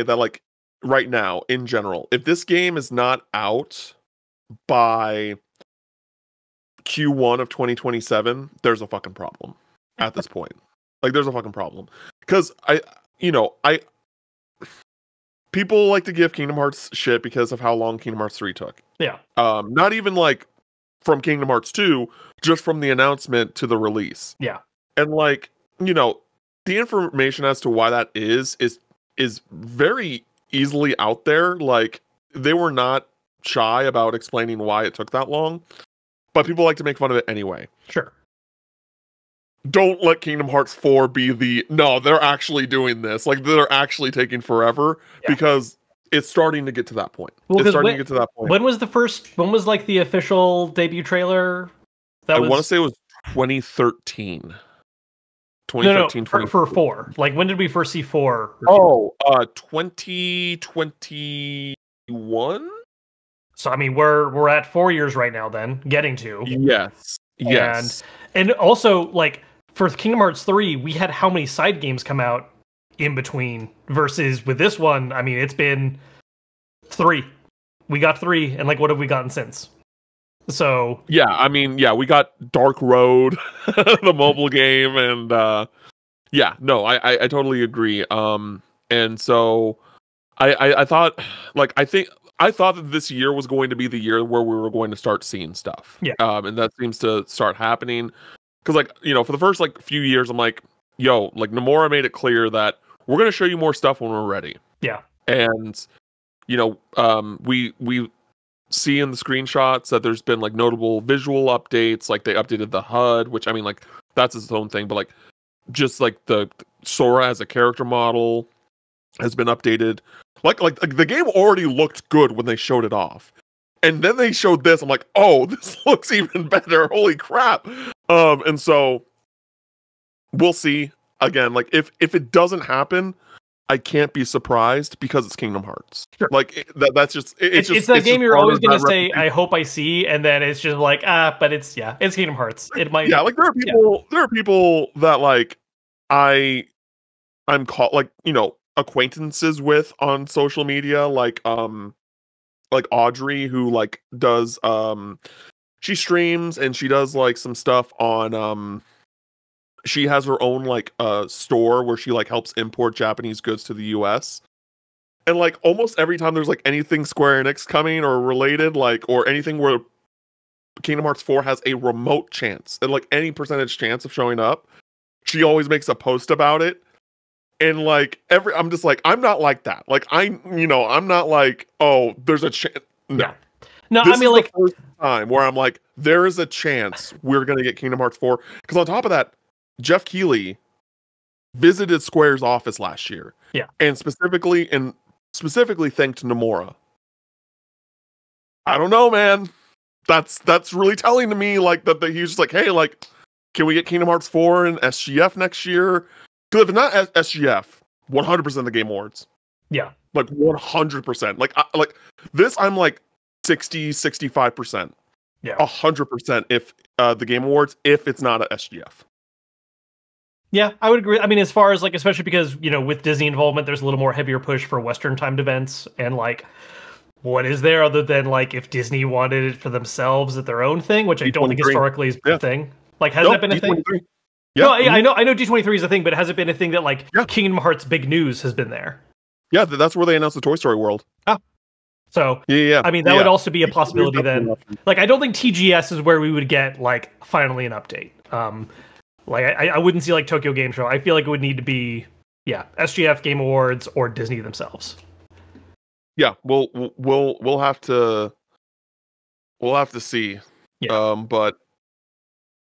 that like right now in general, if this game is not out by Q1 of 2027, there's a fucking problem at this point. Like there's a fucking problem because people like to give Kingdom Hearts shit because of how long Kingdom Hearts 3 took. Yeah. Not even like from Kingdom Hearts 2, just from the announcement to the release. Yeah. And like, the information as to why that is very easily out there. Like they were not shy about explaining why it took that long, but people like to make fun of it anyway. Sure. Don't let Kingdom Hearts 4 be no, they're actually doing this. Like they're actually taking forever because it's starting to get to that point. Well, it's starting to get to that point. When was like the official debut trailer? I want to say it was 2013. 2013, no, for 4. Like when did we first see 4? 2021. So I mean, we're at 4 years right now. Then getting to yes, and also like for Kingdom Hearts 3, we had how many side games come out in between? Versus with this one, I mean, it's been 3. We got 3, and like, what have we gotten since? So yeah, I mean, yeah, we got Dark Road, the mobile game, and I totally agree. And so I thought that this year was going to be the year where we were going to start seeing stuff. Yeah. And that seems to start happening. Because like, for the first like few years, I'm like, yo, like Nomura made it clear that we're gonna show you more stuff when we're ready. Yeah. And we see in the screenshots that there's been like notable visual updates. Like they updated the HUD, which I mean like that's its own thing, but like just like the Sora as a character model has been updated. Like the game already looked good when they showed it off. And then they showed this. I'm like, oh, this looks even better. Holy crap. And so we'll see. Again, like if it doesn't happen, I can't be surprised because it's Kingdom Hearts. Sure. Like that's just it's that game you're always gonna say, I hope I see, and then it's just like, but it's Kingdom Hearts. It might like there are people that like I'm caught like, acquaintances with on social media, like Audrey, who like does she streams and she does like some stuff on she has her own like store where she like helps import Japanese goods to the US. And like almost every time there's like anything Square Enix coming or related, like, or anything where Kingdom Hearts 4 has a remote chance and like any percentage chance of showing up, she always makes a post about it. And like I'm just like, I'm not like that. Like I'm not like, oh, there's a chance. No. Yeah. No, this I mean, is like the first time where I'm like, there is a chance we're gonna get Kingdom Hearts 4. Because on top of that, Jeff Keighley visited Square's office last year. Yeah. And specifically in specifically thanked Nomura. I don't know, man. That's really telling to me, like that he was just like, hey, like, can we get Kingdom Hearts 4 and SGF next year? Because if it's not SGF, 100% of the Game Awards. Yeah. Like 100%. Like this, I'm like 60, 65%. Yeah. 100% if the Game Awards, if it's not a SGF. Yeah, I would agree. I mean, as far as like, especially because, you know, with Disney involvement, there's a little more heavier push for Western timed events. And like, what is there other than like if Disney wanted it for themselves at their own thing, which I don't think historically is a thing. Like, has that been a thing? Yeah. No, I know D23 is a thing, but has it been a thing that like Kingdom Hearts big news has been there? Yeah, that's where they announced the Toy Story World. Oh. So, yeah. I mean, that would also be a possibility then. Like, I don't think TGS is where we would get, like, finally an update. Like, I wouldn't see, like, Tokyo Game Show. I feel like it would need to be, SGF, Game Awards, or Disney themselves. Yeah, we'll have to see. Yeah. But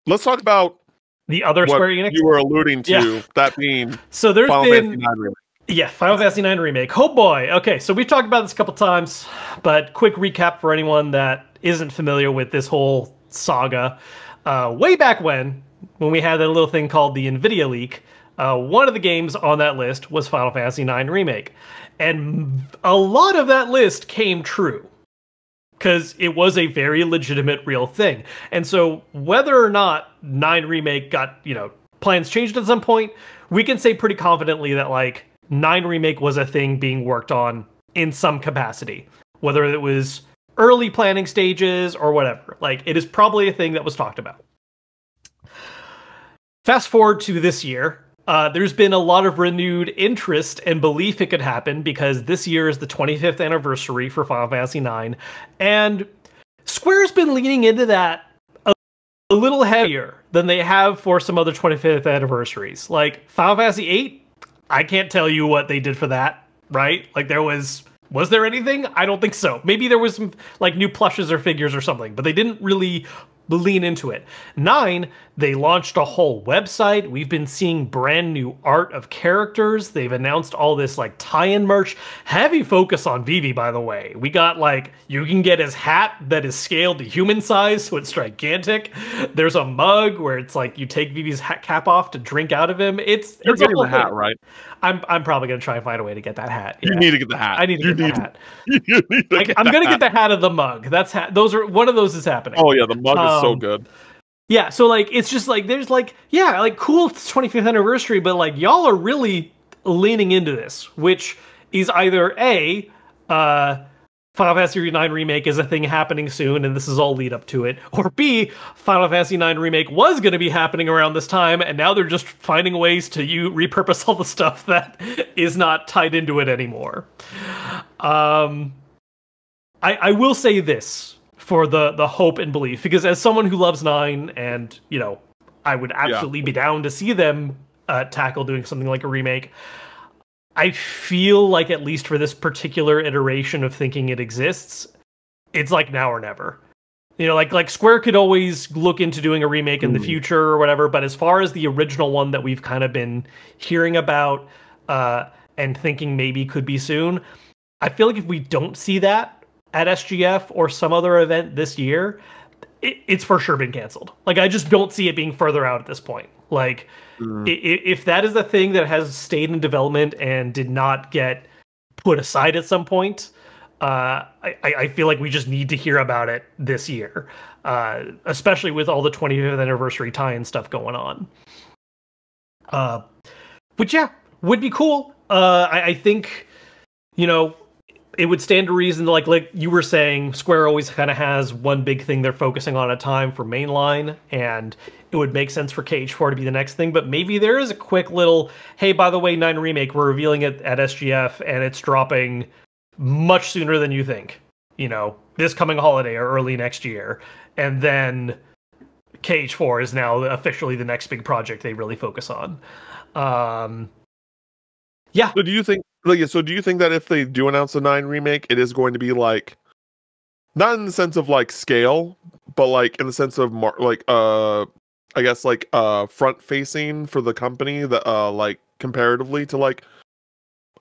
let's talk about the other Square Enix you were alluding to, that being so there's Final been Fantasy IX Remake. Yeah, Final Fantasy IX Remake. Oh boy. Okay, so we've talked about this a couple times, but quick recap for anyone that isn't familiar with this whole saga. Way back when we had that little thing called the NVIDIA leak, one of the games on that list was Final Fantasy IX Remake. And a lot of that list came true, because it was a very legitimate, real thing. And so whether or not 9 Remake got, plans changed at some point, we can say pretty confidently that, like, 9 Remake was a thing being worked on in some capacity, whether it was early planning stages or whatever. Like, it is probably a thing that was talked about. Fast forward to this year, there's been a lot of renewed interest and belief it could happen because this year is the 25th anniversary for Final Fantasy IX, and Square's been leaning into that a little heavier than they have for some other 25th anniversaries. Like, Final Fantasy VIII, I can't tell you what they did for that, right? Like, was there anything? I don't think so. Maybe there was some, like, new plushes or figures or something, but they didn't really lean into it. 9, they launched a whole website. We've been seeing brand new art of characters. They've announced all this, like, tie-in merch. Heavy focus on Vivi, by the way. We got, like, you can get his hat that is scaled to human size, so it's gigantic. There's a mug where it's like you take Vivi's hat cap off to drink out of him. You're getting the hat, right? I'm probably gonna try and find a way to get that hat. Yeah. You need to get the hat. I need to get the hat. I'm gonna get the hat of the mug. One of those is happening. Oh yeah, the mug is so good. Yeah, so like it's just like there's like cool, it's 25th anniversary, but like y'all are really leaning into this, which is either Final Fantasy IX Remake is a thing happening soon, and this is all lead up to it. Or B, Final Fantasy IX Remake was going to be happening around this time, and now they're just finding ways to repurpose all the stuff that is not tied into it anymore. I will say this for the hope and belief, because as someone who loves 9, and, I would absolutely be down to see them tackle doing something like a remake, I feel like, at least for this particular iteration of thinking it exists, it's like now or never. Like Square could always look into doing a remake in the future or whatever, but as far as the original one that we've kind of been hearing about and thinking maybe could be soon, I feel like if we don't see that at SGF or some other event this year, it's for sure been canceled. Like, I just don't see it being further out at this point. Like, if that is a thing that has stayed in development and did not get put aside at some point, I feel like we just need to hear about it this year, especially with all the 25th anniversary tie-in stuff going on. But yeah, would be cool. I think, it would stand to reason to, like you were saying, Square always kind of has one big thing they're focusing on at a time for mainline, and it would make sense for KH4 to be the next thing, but maybe there is a quick little, hey, by the way, 9 Remake, we're revealing it at SGF, and it's dropping much sooner than you think. This coming holiday or early next year. And then KH4 is now officially the next big project they really focus on. Yeah. So do you think that if they do announce a 9 Remake, it is going to be like, not in the sense of like scale, but like in the sense of I guess like front facing for the company, that like comparatively to like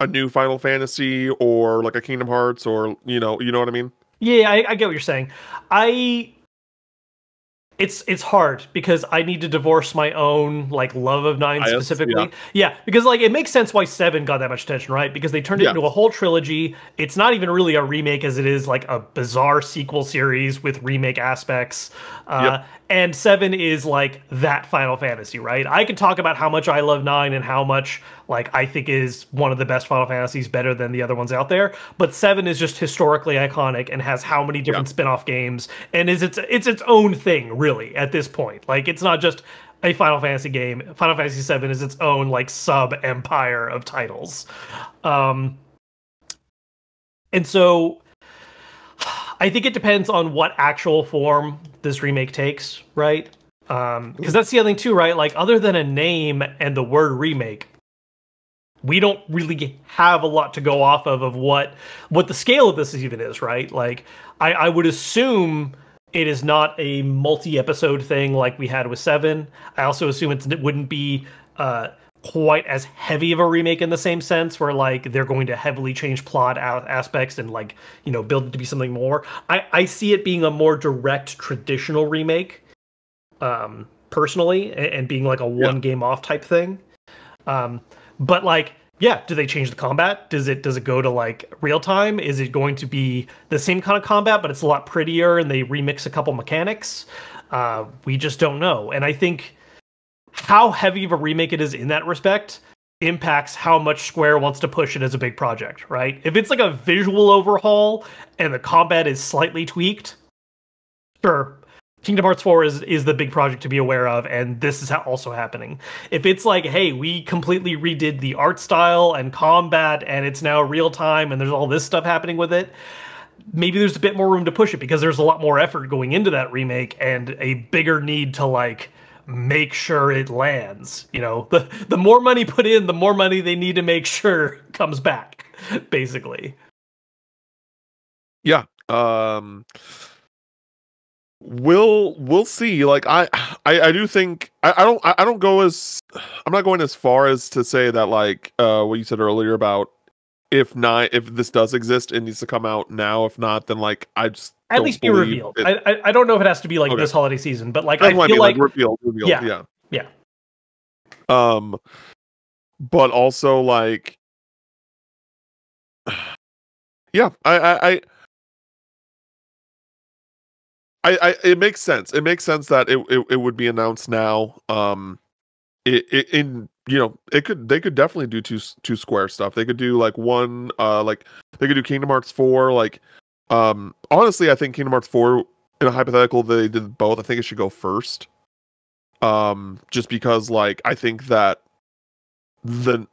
a new Final Fantasy or like a Kingdom Hearts or you know what I mean? Yeah, I get what you're saying. I it's hard because I need to divorce my own like love of 9 Yeah. specifically. Yeah, because like it makes sense why 7 got that much attention, right? Because they turned it Yeah. into a whole trilogy. It's not even really a remake as it is like a bizarre sequel series with remake aspects. Yep. And 7 is like that Final Fantasy, right? I can talk about how much I love 9 and how much like I think is one of the best Final Fantasies, better than the other ones out there. But 7 is just historically iconic and has how many different spin-off games and is its own thing, really, at this point. Like it's not just a Final Fantasy game. Final Fantasy 7 is its own like sub-empire of titles. And so I think it depends on what actual form this remake takes, right? Because that's the other thing too, right? Like other than a name and the word remake, we don't really have a lot to go off of what the scale of this even is, right? Like I would assume it is not a multi-episode thing like we had with 7. I also assume it wouldn't be quite as heavy of a remake in the same sense where like they're going to heavily change plot aspects and like build it to be something more. I see it being a more direct traditional remake personally, and being like a one game off type thing. But like, yeah, do they change the combat? Does it go to like real time? Is it going to be the same kind of combat but it's a lot prettier and they remix a couple mechanics? We just don't know. And I think how heavy of a remake it is in that respect impacts how much Square wants to push it as a big project, right? If it's like a visual overhaul and the combat is slightly tweaked, sure, Kingdom Hearts 4 is the big project to be aware of, and this is also happening. If it's like, hey, we completely redid the art style and combat, and it's now real time, and there's all this stuff happening with it, maybe there's a bit more room to push it because there's a lot more effort going into that remake and a bigger need to like make sure it lands. The more money put in, the more money they need to make sure comes back, basically. Yeah. We'll see. Like I do think I don't go as I'm not going as far as to say that like what you said earlier about if this does exist, it needs to come out now. If not, then like I just at least be revealed. I don't know if it has to be like this holiday season, but like I feel like revealed. Yeah. But also like yeah, it makes sense. It makes sense that it would be announced now. They could definitely do two Square stuff. They could do like one like they could do Kingdom Hearts 4 like honestly I think Kingdom Hearts 4 in a hypothetical they did both. I think it should go first. Just because like I think that the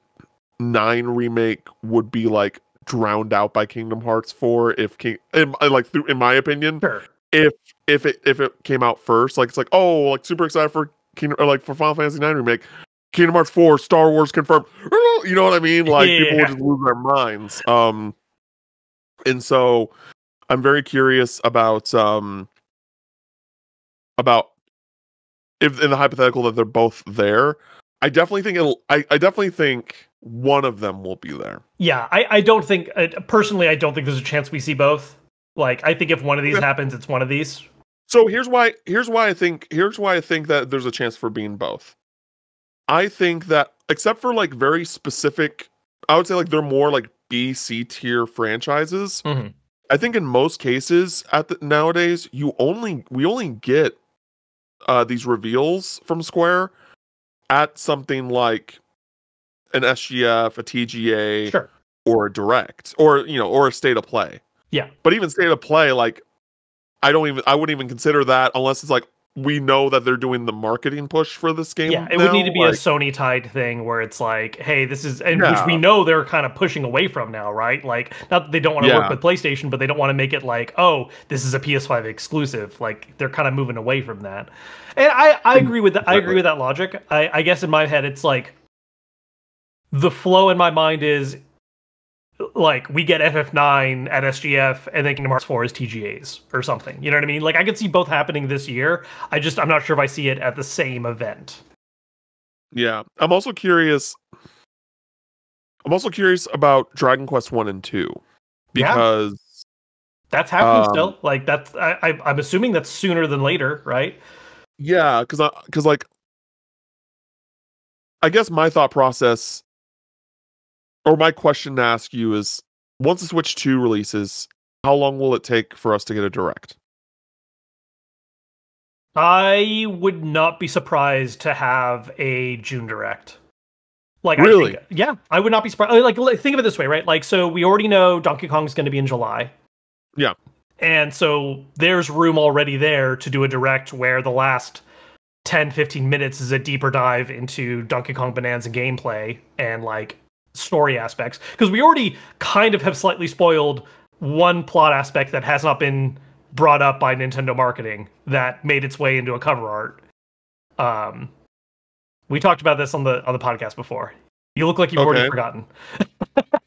9 remake would be like drowned out by Kingdom Hearts 4 in my opinion. Sure. If it came out first, like it's like, oh, like super excited for for Final Fantasy 9 remake, Kingdom Hearts 4, Star Wars confirmed. You know what I mean? Like people would just lose their minds. And so I'm very curious about if in the hypothetical that they're both there. I definitely think one of them will be there. Yeah, I don't think personally I don't think there's a chance we see both. Like I think if one of these happens, it's one of these. So here's why I think that there's a chance for being both. I think that except for like very specific, I would say like they're more like B, C tier franchises. Mm-hmm. I think in most cases nowadays we only get these reveals from Square at something like an SGF, a TGA, sure, or a Direct, or or a State of Play. Yeah. But even State of Play, like I wouldn't even consider that unless it's like we know that they're doing the marketing push for this game. Yeah, it would need to be a Sony tied thing where it's like, hey, this is, and which we know they're kind of pushing away from now, right? Like, not that they don't want to work with PlayStation, but they don't want to make it like, oh, this is a PS5 exclusive. Like, they're kind of moving away from that. And I agree with that. Exactly. I agree with that logic. I guess in my head, it's like the flow in my mind is like we get FF9 at SGF and then Kingdom Hearts 4 is TGAs or something. You know what I mean? Like I could see both happening this year. I'm not sure if I see it at the same event. Yeah. I'm also curious. I'm also curious about Dragon Quest 1 and 2 Yeah, because that's happening still. Like that's I'm assuming that's sooner than later, right? yeah, because like I guess my thought process or my question to ask you is once the Switch 2 releases, how long will it take for us to get a direct? I would not be surprised to have a June direct. Like I think, Really? yeah, I would not be surprised. Like think of it this way, right? Like so we already know Donkey Kong's going to be in July. Yeah. And so there's room already there to do a direct where the last 10, 15 minutes is a deeper dive into Donkey Kong Bonanza gameplay and like story aspects. Because we already kind of have slightly spoiled one plot aspect that has not been brought up by Nintendo marketing that made its way into a cover art. We talked about this on the podcast before. You look like you've already forgotten.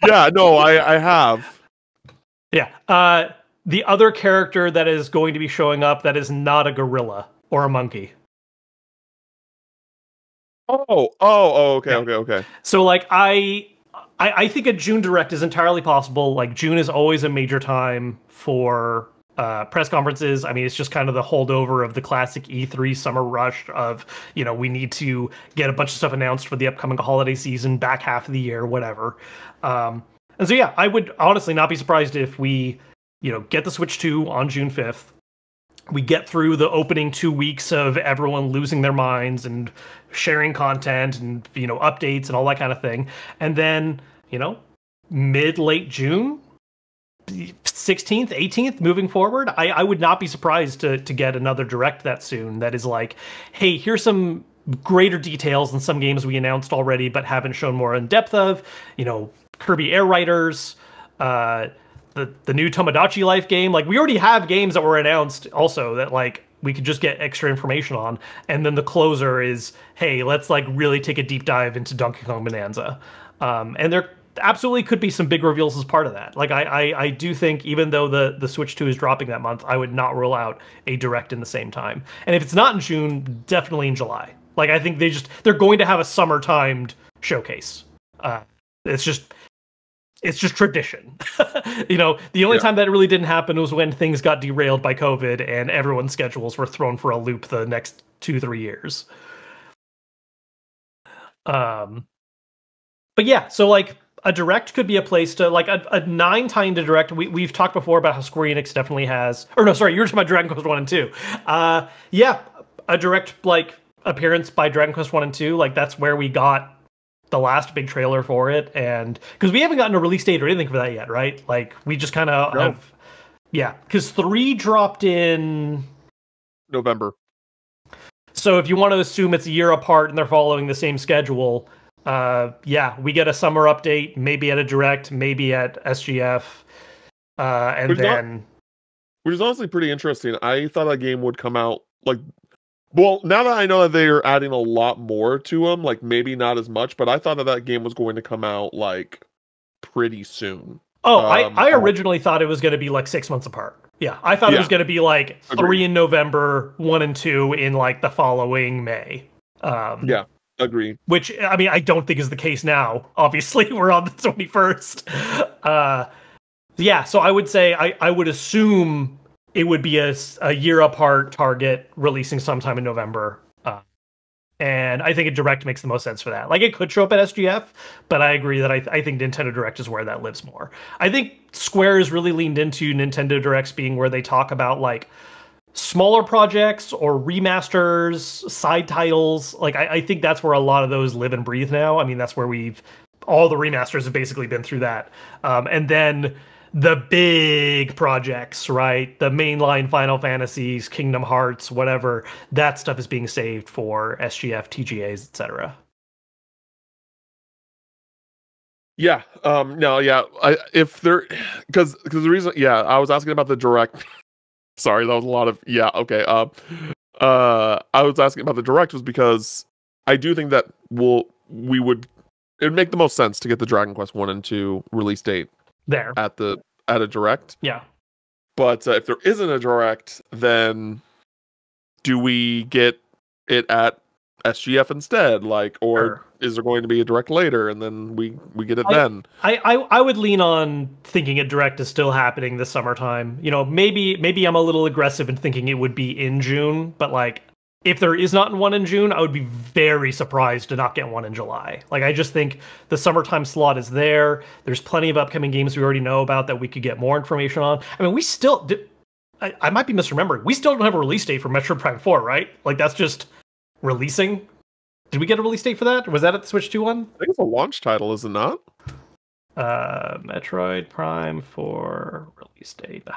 Yeah, no, I have. Yeah. The other character that is going to be showing up that is not a gorilla or a monkey. Okay. So like I think a June direct is entirely possible. Like June is always a major time for press conferences. I mean, it's just kind of the holdover of the classic E3 summer rush of, you know, we need to get a bunch of stuff announced for the upcoming holiday season, back half of the year, whatever. And so, yeah, I would honestly not be surprised if we, you know, get the Switch 2 on June 5th. We get through the opening 2 weeks of everyone losing their minds and sharing content and, you know, updates and all that kind of thing. And then, you know, late June, 16th, 18th, moving forward, I would not be surprised to get another direct that soon that is like, hey, here's some greater details than some games we announced already but haven't shown more in depth of. You know, Kirby Air Riders, the new Tomodachi Life game. Like, we already have games that were announced also that, like, we could just get extra information on. And then the closer is, hey, let's, like, really take a deep dive into Donkey Kong Bonanza. And there absolutely could be some big reveals as part of that. Like, I do think, even though the Switch 2 is dropping that month, I would not rule out a direct in the same time. And if it's not in June, definitely in July. Like, I think they're going to have a summer-timed showcase. It's just tradition. You know, the only time that it really didn't happen was when things got derailed by COVID and everyone's schedules were thrown for a loop the next 2-3 years. But yeah, so like a direct could be a place to, like, a 9 timed direct. We've talked before about how Square Enix definitely has, or no, sorry, you were talking about Dragon Quest 1 and 2. Yeah, a direct like appearance by Dragon Quest 1 and 2, like that's where we got the last big trailer for it, and because we haven't gotten a release date or anything for that yet, right? Like, we just kind of have, yeah, because 3 dropped in November. So if you want to assume it's a year apart and they're following the same schedule, yeah, we get a summer update, maybe at a direct, maybe at SGF, and which is honestly pretty interesting. I thought that game would come out like, well, now that I know that they're adding a lot more to them, like maybe not as much, but I thought that game was going to come out like pretty soon. Oh, I originally thought it was going to be like 6 months apart. Yeah, I thought it was going to be like 3 in November, 1 and 2 in like the following May. Yeah, agreed. Which, I mean, I don't think is the case now. Obviously, we're on the 21st. Yeah, so I would say, I would assume it would be a year apart target releasing sometime in November. And I think a Direct makes the most sense for that. Like, it could show up at SGF, but I agree that I think Nintendo Direct is where that lives more. I think Square has really leaned into Nintendo Directs being where they talk about, like, smaller projects or remasters, side titles. Like, I think that's where a lot of those live and breathe now. I mean, that's where all the remasters have basically been through that. And then the big projects, right? The mainline Final Fantasies, Kingdom Hearts, whatever, that stuff is being saved for SGF, TGAs, etc. Yeah. No. Yeah. If there, because the reason, yeah, I was asking about the direct. Sorry, that was a lot of yeah. Okay. I was asking about the direct was because I do think that it'd make the most sense to get the Dragon Quest 1 and 2 release date there at a direct. Yeah. But if there isn't a direct, then do we get it at SGF instead? Like, or is there going to be a direct later, and then we get it then? I would lean on thinking a direct is still happening this summertime. You know, maybe I'm a little aggressive in thinking it would be in June, but like if there is not one in June, I would be very surprised to not get one in July. Like I just think the summertime slot is there. There's plenty of upcoming games we already know about that we could get more information on. I mean, we still I might be misremembering. We still don't have a release date for Metroid Prime 4, right? Like that's just releasing. Did we get a release date for that? Or was that at the Switch 2 one? I think it's a launch title, is it not? Metroid Prime 4 release date.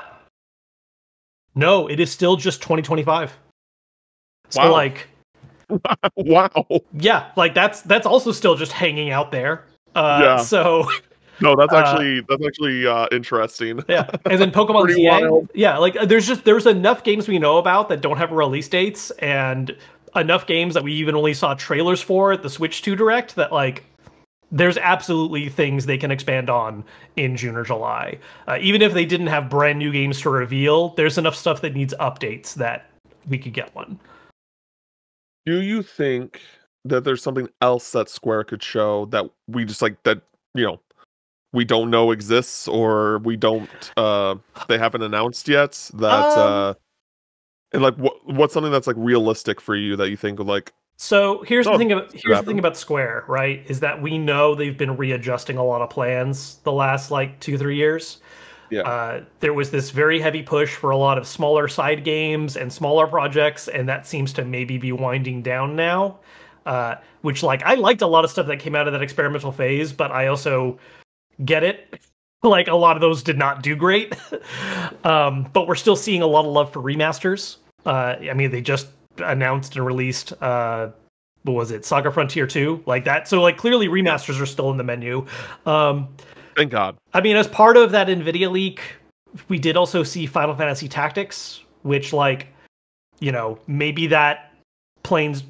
No, it is still just 2025. So Wow. like Wow. yeah, like that's also still just hanging out there. Yeah. So No, that's actually interesting. yeah, and then Pokemon Pretty ZA. wild. Yeah, like there's enough games we know about that don't have release dates, and enough games that we even only saw trailers for at the Switch 2 Direct that like there's absolutely things they can expand on in June or July. Even if they didn't have brand new games to reveal, there's enough stuff that needs updates that we could get one. Do you think that there's something else that Square could show that we just like that, you know, we don't know exists, or we don't they haven't announced yet that and like what's something that's like realistic for you that you think would like. So here's the thing about Square, right? Is that we know they've been readjusting a lot of plans the last like 2-3 years. Yeah. There was this very heavy push for a lot of smaller side games and smaller projects, and that seems to maybe be winding down now. Which like I liked a lot of stuff that came out of that experimental phase, but I also get it. Like a lot of those did not do great. But we're still seeing a lot of love for remasters. I mean, they just announced and released what was it, Saga Frontier 2, like that. So like clearly remasters are still in the menu. Thank God. I mean, as part of that Nvidia leak, we did also see Final Fantasy Tactics, which like, you know, maybe that plans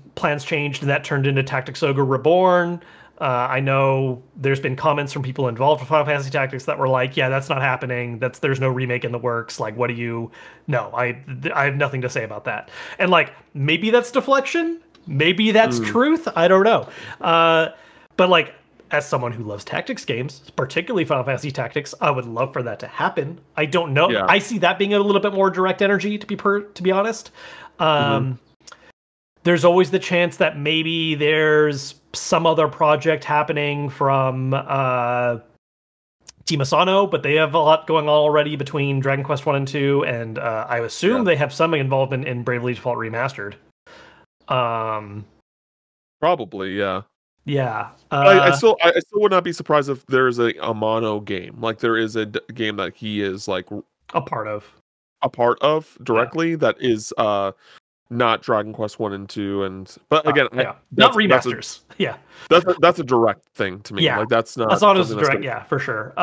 changed and that turned into Tactics Ogre Reborn. I know there's been comments from people involved with Final Fantasy Tactics that were like, yeah, that's not happening. There's no remake in the works. Like, what do you... No, I have nothing to say about that. And like, maybe that's deflection. Maybe that's truth. I don't know. But like, as someone who loves tactics games, particularly Final Fantasy Tactics, I would love for that to happen. I don't know. Yeah. I see that being a little bit more direct energy, to be honest. There's always the chance that maybe there's some other project happening from Team Asano, but they have a lot going on already between Dragon Quest 1 and 2, and I assume they have some involvement in Bravely Default Remastered. Probably, yeah. Yeah. I still would not be surprised if there's a Amano game. Like there is a game that he is like a part of directly that is not Dragon Quest 1 and 2, but again, not remasters. That's a direct thing to me. Yeah. Like that's not Asano's direct, yeah, for sure.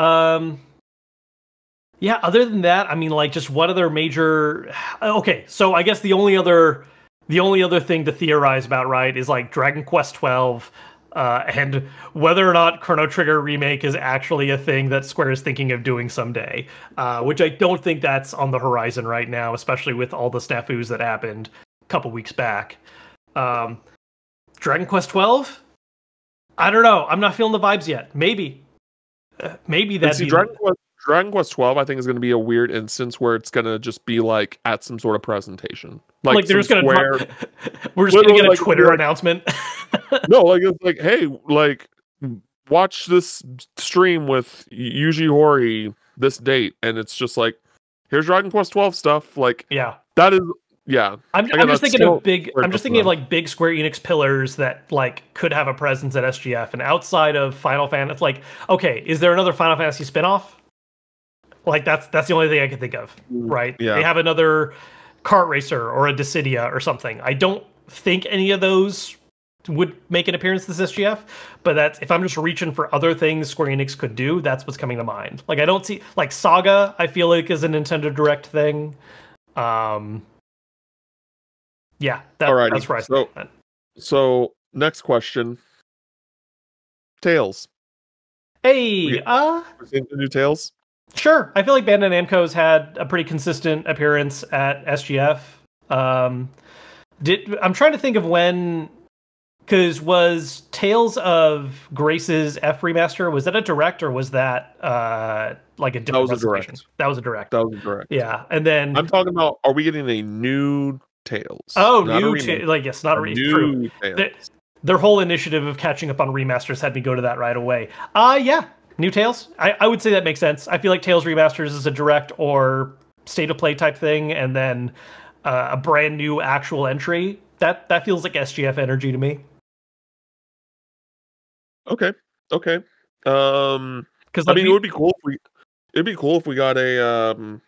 Yeah, other than that, I mean, like, just what other major... Okay, so I guess the only other thing to theorize about, right, is like Dragon Quest 12, and whether or not Chrono Trigger remake is actually a thing that Square is thinking of doing someday, which I don't think that's on the horizon right now, especially with all the snafus that happened a couple weeks back. Dragon Quest 12? I don't know. I'm not feeling the vibes yet. Maybe that's Dragon Quest 12, I think, is going to be a weird instance where it's going to just be like at some sort of presentation, like they're just going to we're just going to get a Twitter announcement. No, like it's like, hey, like watch this stream with Yuji Horii this date, and it's just like, here's Dragon Quest 12 stuff. Like, yeah, that is, yeah. I'm just thinking of big. I'm just thinking of like big Square Enix pillars that like could have a presence at SGF, and outside of Final Fantasy, like, okay, is there another Final Fantasy spinoff? Like that's the only thing I can think of, right? Yeah. They have another kart racer or a Dissidia or something. I don't think any of those would make an appearance this SGF, but that's, if I'm just reaching for other things Square Enix could do, that's what's coming to mind. Like I don't see, like Saga, I feel like is a Nintendo Direct thing. Yeah, that's right. So next question. Tales. Hey, the new Tales? Sure. I feel like Bandai Namco's had a pretty consistent appearance at SGF. I'm trying to think of when, Because was Tales of Grace's F remaster, was that a direct or was that like a different presentation? That was a direct. That was a direct. Yeah, and then I'm talking about, are we getting a new Tales? Oh, not new a remake, like yes, not a new true. Tales. Their whole initiative of catching up on remasters had me go to that right away. Yeah, new Tales. I would say that makes sense. I feel like Tales remasters is a direct or state of play type thing, and then a brand new actual entry. That feels like SGF energy to me. Okay. Because I mean, it would be cool if we got another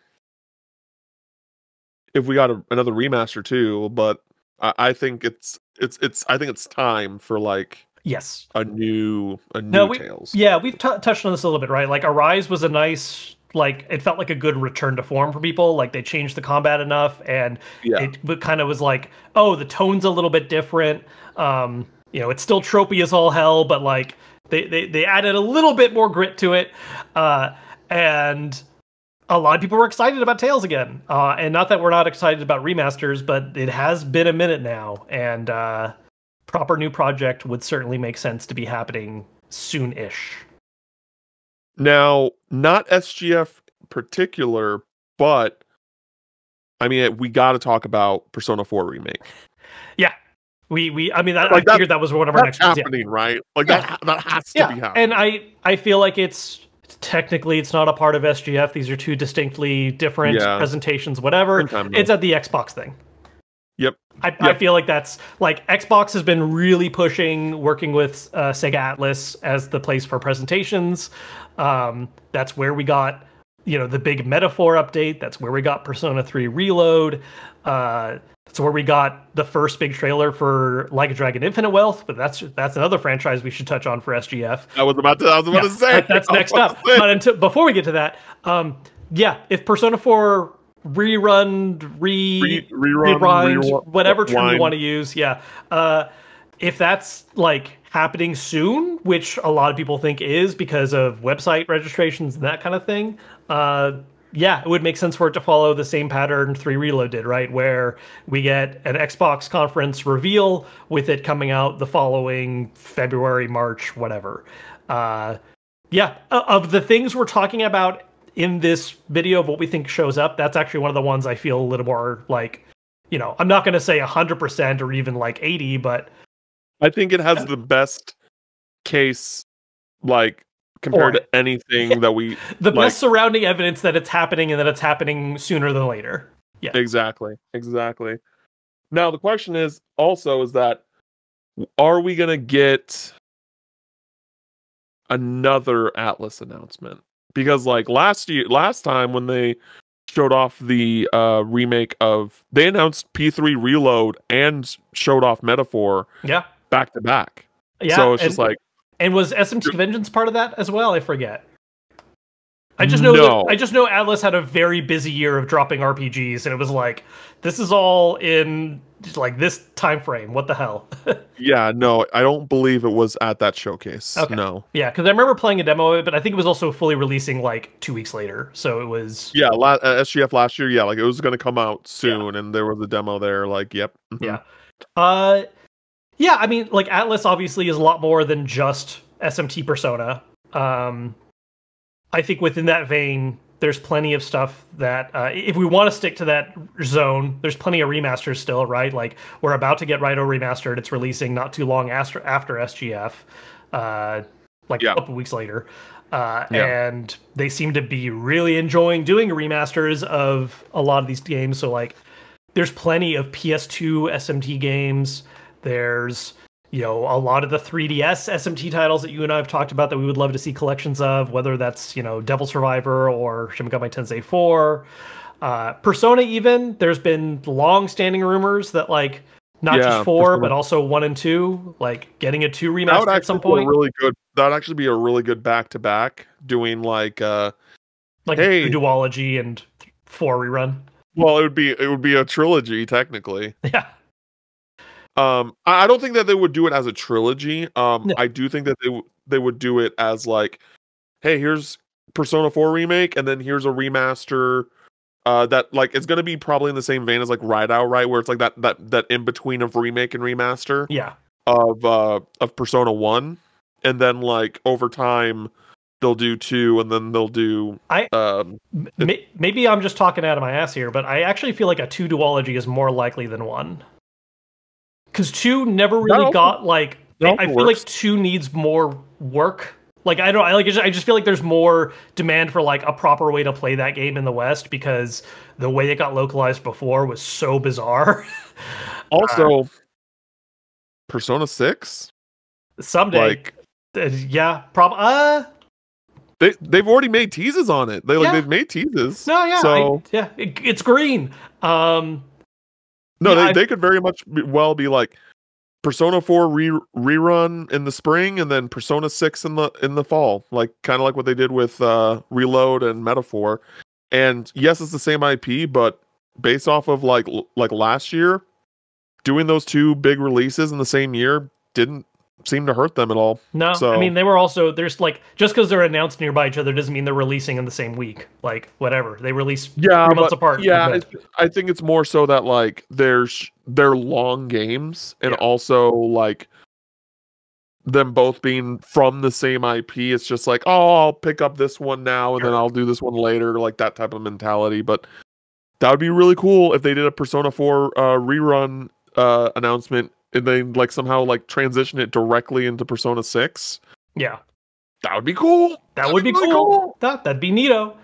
remaster too, but I think it's time for like yes, a new Tales. Yeah, we've touched on this a little bit, right? Like Arise was a nice, like it felt like a good return to form for people. Like they changed the combat enough, and it kind of was like, oh, the tone's a little bit different. It's still tropey as all hell, but like they added a little bit more grit to it, and a lot of people were excited about Tales again. And not that we're not excited about remasters, but it has been a minute now, and proper new project would certainly make sense to be happening soon-ish. Now, not SGF particular, but I mean, we got to talk about Persona 4 remake. Yeah. I figured that was one of our next happening, right? Like that has to be happening. And I feel like it's technically it's not a part of SGF. These are two distinctly different presentations, whatever. It's at the Xbox thing. Yep. I feel like that's like Xbox has been really pushing working with Sega Atlas as the place for presentations. That's where we got, the big Metaphor update. That's where we got Persona 3 Reload. That's where we got the first big trailer for Like a Dragon Infinite Wealth, but that's another franchise we should touch on for SGF. I was about to say that's next up. But before we get to that, if Persona 4 rerun, whatever term you want to use, if that's like happening soon, which a lot of people think is because of website registrations and that kind of thing, it would make sense for it to follow the same pattern 3 Reload did, right? Where we get an Xbox conference reveal with it coming out the following February, March, whatever. Of the things we're talking about in this video of what we think shows up, that's actually one of the ones I feel a little more like, I'm not going to say 100% or even like 80, but I think it has the best case, like, compared to anything that we... best surrounding evidence that it's happening and that it's happening sooner than later. Yeah. Exactly. Now, the question is that, are we going to get another Atlas announcement? Because, like, last time when they showed off the remake of... They announced P3 Reload and showed off Metaphor back to back. Yeah, so it's just like... And was SMT Vengeance part of that as well? I forget. I just know Atlas had a very busy year of dropping RPGs, and it was like, this is all in like this time frame. What the hell? Yeah, no, I don't believe it was at that showcase. Okay. No. Yeah, because I remember playing a demo of it, but I think it was also fully releasing like 2 weeks later. So it was... Yeah, SGF last year, like it was going to come out soon, and there was a demo there, like, yep. Mm-hmm. Yeah, I mean, like, Atlas obviously is a lot more than just SMT Persona. I think within that vein, there's plenty of stuff that, if we want to stick to that zone, there's plenty of remasters still, right? Like, we're about to get Raito remastered. It's releasing not too long after SGF, a couple weeks later. And they seem to be really enjoying doing remasters of a lot of these games. So, like, there's plenty of PS2 SMT games. There's, a lot of the 3DS SMT titles that you and I have talked about that we would love to see collections of, whether that's, Devil Survivor or Shin Megami Tensei 4. Persona even, there's been long-standing rumors that, like, not just 4, but also 1 and 2, like, getting a 2 remaster at some point. That would actually be a really good back-to-back, doing, like a duology and 4 rerun. Well, it would be a trilogy, technically. Yeah. I don't think that they would do it as a trilogy. No. I do think that they would do it as like, hey, here's Persona 4 remake, and then here's a remaster. That like it's gonna be probably in the same vein as like Ride Out, right? Where it's like that in between of remake and remaster. Yeah. of Persona 1, and then like over time they'll do 2, and then they'll do maybe I'm just talking out of my ass here, but I actually feel like a 2 duology is more likely than 1. Because 2 never really got like I feel like 2 needs more work. Like I just feel like there's more demand for like a proper way to play that game in the West, because the way it got localized before was so bizarre. Also, Persona 6 someday, like, yeah, they've already made teases on it. They've made teases. No, yeah, so it's green. No, they could very much well be like Persona 4 rerun in the spring, and then Persona 6 in the fall, like kind of like what they did with Reload and Metaphor. And yes, it's the same IP, but based off of like last year, doing those 2 big releases in the same year didn't seem to hurt them at all. No, so, I mean, they were also, there's like, just because they're announced nearby each other doesn't mean they're releasing in the same week. Like, whatever, they release 3 months apart. Yeah, I think it's more so that like they're long games, and also like them both being from the same IP. It's just like, oh, I'll pick up this one now and then I'll do this one later, like that type of mentality. But that would be really cool if they did a Persona 4 rerun announcement, and then like somehow like transition it directly into Persona 6. Yeah, that would be cool. That would be really cool. That'd be neato.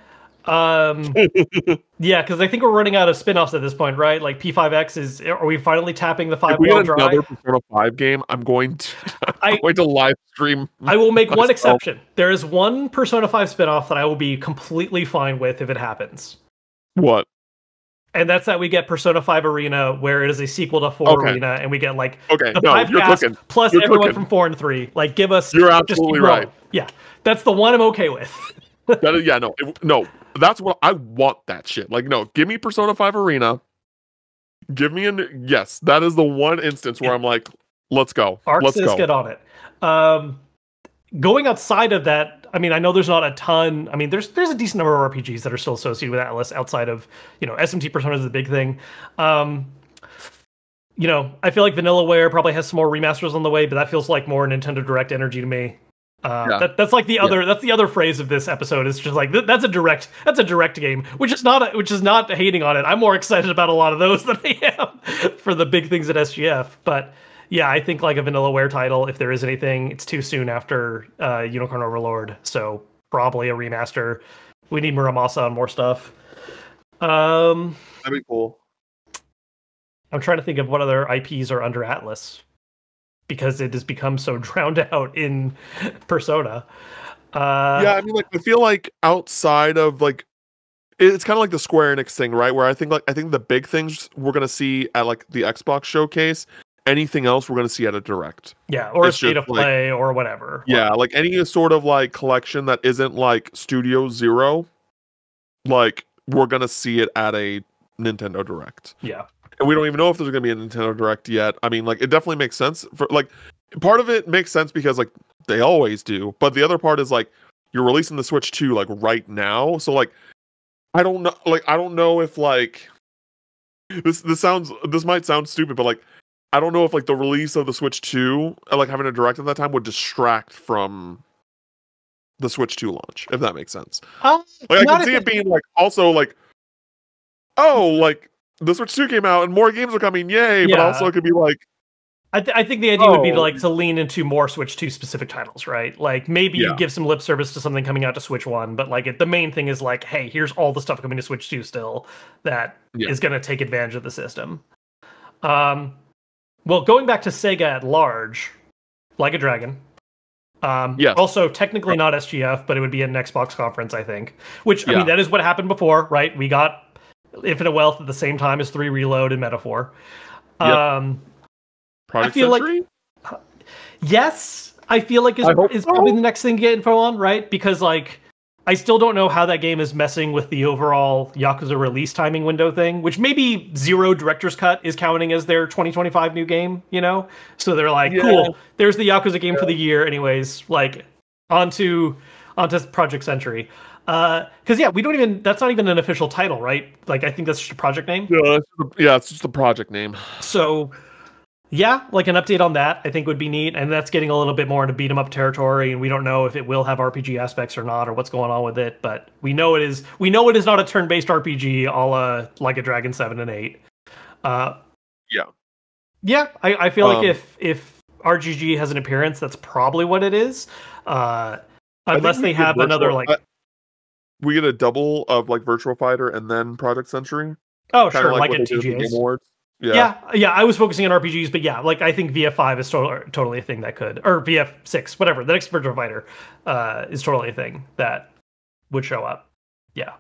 Yeah, because I think we're running out of spin-offs at this point, right? Like P5X are we finally tapping the 5 wheel drive? Another Persona 5 game, I'm going to live stream. I will make one exception. There is one Persona 5 spin-off that I will be completely fine with if it happens. What? And that's that we get Persona 5 Arena, where it is a sequel to 4 Arena, and we get like the 5 cast plus everyone from 4 and 3. Like, give us. You're absolutely right. Yeah, that's the one I'm okay with. No, that's what I want. That shit. Like, no, give me Persona 5 Arena. Give me yes, that is the one instance where I'm like, let's go. Let's go. Get on it. Going outside of that, I mean, I know there's not a ton. I mean, there's a decent number of RPGs that are still associated with Atlas outside of, SMT Persona is the big thing. I feel like Vanillaware probably has some more remasters on the way, but that feels like more Nintendo Direct energy to me. That's like the other. That's the other phrase of this episode. It's just like that's a direct game, which is not hating on it. I'm more excited about a lot of those than I am for the big things at SGF. But yeah, I think like a Vanillaware title, if there is anything, it's too soon after Unicorn Overlord. So probably a remaster. We need Muramasa on more stuff. That'd be cool. I'm trying to think of what other IPs are under Atlas, because it has become so drowned out in Persona. Yeah, I mean, like, I feel like outside of like, it's kind of like the Square Enix thing, right? Where I think the big things we're gonna see at like the Xbox showcase. Anything else we're gonna see at a Direct. Yeah, or a State of Play or whatever. Yeah, like any sort of like collection that isn't like Studio Zero, like we're gonna see it at a Nintendo Direct. Yeah. And we don't even know if there's going to be a Nintendo Direct yet. I mean, like, it definitely makes sense. For like, part of it makes sense because, like, they always do. But the other part is, like, you're releasing the Switch 2, like, right now. So, like, I don't know if, like, this might sound stupid, but, like, I don't know if, like, the release of the Switch 2, like, having a Direct at that time would distract from the Switch 2 launch, if that makes sense. Like, I can see it being, like, also, like, oh, like, the Switch 2 came out and more games are coming, yay! Yeah. But also it could be like, I think the idea would be to lean into more Switch 2 specific titles, right? Like maybe you give some lip service to something coming out to Switch 1, but like the main thing is like, hey, here's all the stuff coming to Switch 2 still that is going to take advantage of the system. Well, going back to Sega at large, Like a Dragon. Also technically not SGF, but it would be an Xbox conference, I think. Which I mean, that is what happened before, right? We got Infinite Wealth at the same time as 3 Reload and Metaphor. Project Century? Yes, I feel like is probably the next thing to get info on, right? Because like I still don't know how that game is messing with the overall Yakuza release timing window thing, which maybe Zero Director's Cut is counting as their 2025 new game, So they're like, cool, there's the Yakuza game for the year anyways, like onto Project Century. Because we don't even, that's not even an official title, right? Like I think that's just a project name. Yeah, it's just a project name. So Yeah, like an update on that, I think would be neat. And that's getting a little bit more into beat 'em up territory, and we don't know if it will have RPG aspects or not, or what's going on with it. But we know it is. We know it is not a turn-based RPG, a la like a Dragon 7 and 8. Yeah. Yeah, I feel like if RGG has an appearance, that's probably what it is. Unless they have another like. We get a double of like Virtual Fighter and then Project Century. Oh, Kinda sure, like what at they did at the Game TGAs. Awards. Yeah. Yeah. I was focusing on RPGs, but yeah, like I think VF5 is totally a thing that could, or VF6, whatever. The next Virtual Fighter is totally a thing that would show up. Yeah.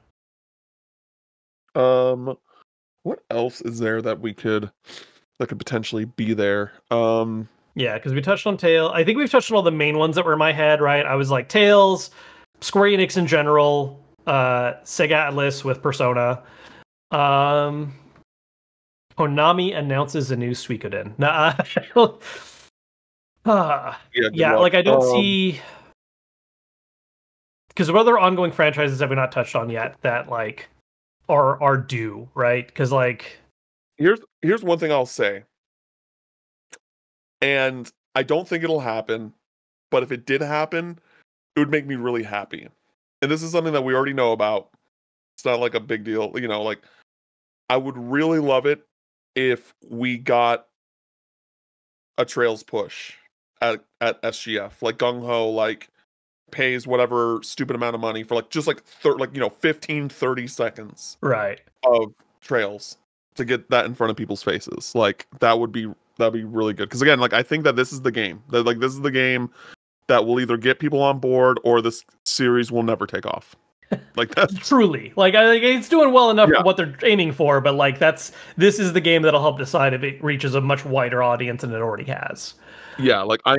What else is there that could potentially be there? Yeah, because we touched on Tail. I think we've touched on all the main ones that were in my head, right? I was like Tails, Square Enix in general, Sega Atlas with Persona. Konami announces a new Suikoden. Yeah, like I don't see, because what other ongoing franchises have we not touched on yet that like are due, right? Because like here's one thing I'll say, and I don't think it'll happen, but if it did happen, it would make me really happy. And this is something that we already know about. It's not like a big deal, like I would really love it if we got a Trails push at SGF, like Gung Ho, like pays whatever stupid amount of money for like just like 15 30 seconds right of Trails to get that in front of people's faces. Like that'd be really good, because again, like I think that this is the game that will either get people on board or this series will never take off. Like that. Truly, like it's doing well enough for what they're aiming for, but like this is the game that'll help decide if it reaches a much wider audience than it already has. Yeah, like I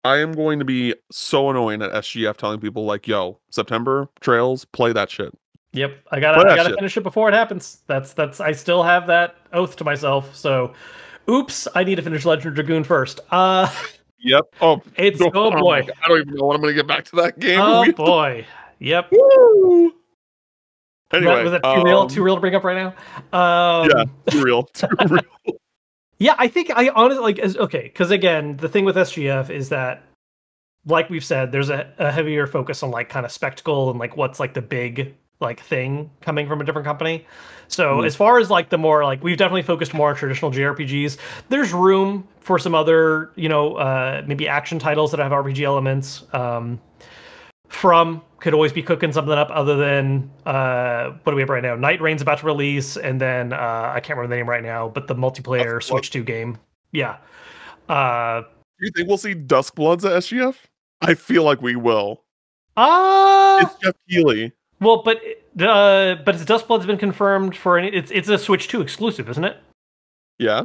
am going to be so annoying at SGF telling people like, yo, September Trails, play that shit. Yep, I gotta finish it before it happens. That's I still have that oath to myself. So, oops, I need to finish Legend of Dragoon first. Yep. Oh, oh boy, I don't even know when I'm gonna get back to that game. Oh boy. Yep. Woo! Anyway, was that too real to bring up right now? Yeah, too real. Yeah, I think I honestly because again, the thing with SGF is that, like we've said, there's a heavier focus on like kind of spectacle and like what's like the big like thing coming from a different company. So as far as like the more like we've definitely focused more on traditional JRPGs. There's room for some other maybe action titles that have RPG elements. From could always be cooking something up other than what do we have right now? Night Rain's about to release, and then I can't remember the name right now, but the multiplayer Switch 2 game. Yeah. Do you think we'll see Duskbloods at SGF? I feel like we will. It's Jeff Keighley. Well, but Duskblood's been confirmed for it's a Switch 2 exclusive, isn't it? Yeah.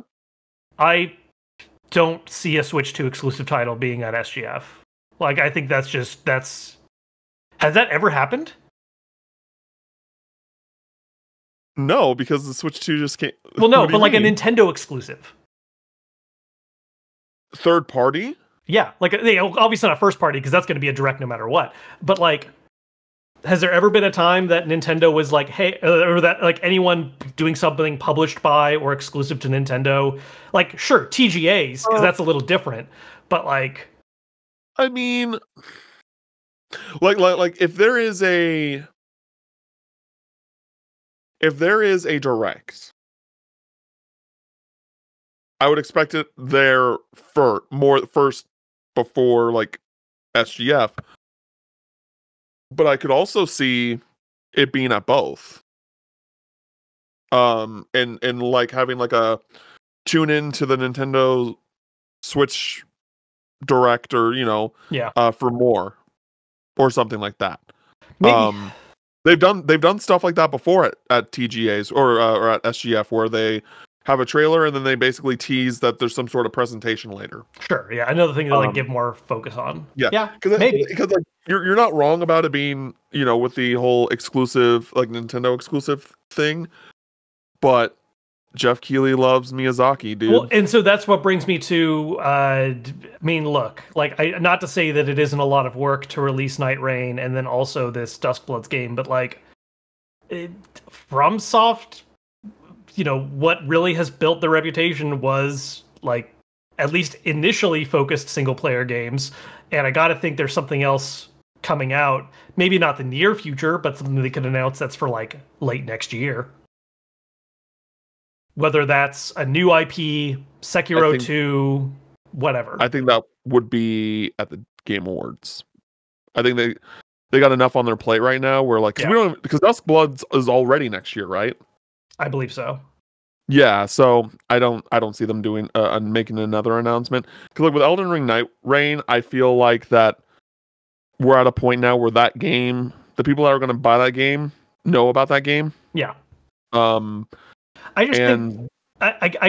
I don't see a Switch 2 exclusive title being at SGF. Like I think that's has that ever happened? No, because the Switch 2 just can't. Well, no, but like a Nintendo exclusive. Third party? Yeah, like obviously not first party because that's going to be a direct no matter what. But like, has there ever been a time that Nintendo was like, hey, or that like anyone doing something published by or exclusive to Nintendo? Like, sure, TGAs, because that's a little different. But like, I mean, like if there is a direct, I would expect it there first before like SGF. But I could also see it being at both. And like having like a tune in to the Nintendo Switch Direct or for more or something like that. maybe. They've done stuff like that before at TGAs or at SGF where they have a trailer and then they basically tease that there's some sort of presentation later. Sure, yeah, another thing to like give more focus on. Yeah, because like you're not wrong about it being with the whole exclusive like Nintendo exclusive thing, but Jeff Keighley loves Miyazaki, dude. Well, and so that's what brings me to I mean, look, like not to say that it isn't a lot of work to release Night Rain and then also this Duskbloods game, but like FromSoft, what really has built their reputation was like at least initially focused single player games, and I got to think there's something else coming out. Maybe not the near future, but something they could announce that's for like late next year. Whether that's a new IP, Sekiro 2, whatever. I think that would be at the Game Awards. I think they got enough on their plate right now where like because Duskbloods is already next year, right? I believe so. Yeah, so I don't see them doing making another announcement. Because like with Elden Ring Night Rain, I feel like that we're at a point now where that game, the people that are going to buy that game know about that game. Yeah. I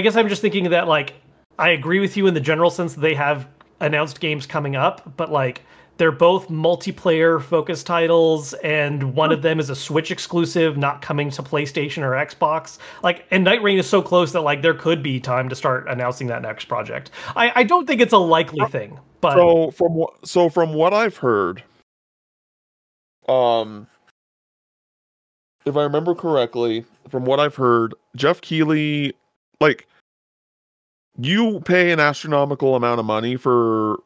guess I'm just thinking that like I agree with you in the general sense that they have announced games coming up, but like they're both multiplayer focused titles, and one of them is a Switch exclusive, not coming to PlayStation or Xbox. Like, and Night Rain is so close that like there could be time to start announcing that next project. I don't think it's a likely thing, but from what I've heard, if I remember correctly, from what I've heard, Jeff Keighley, like, you pay an astronomical amount of money for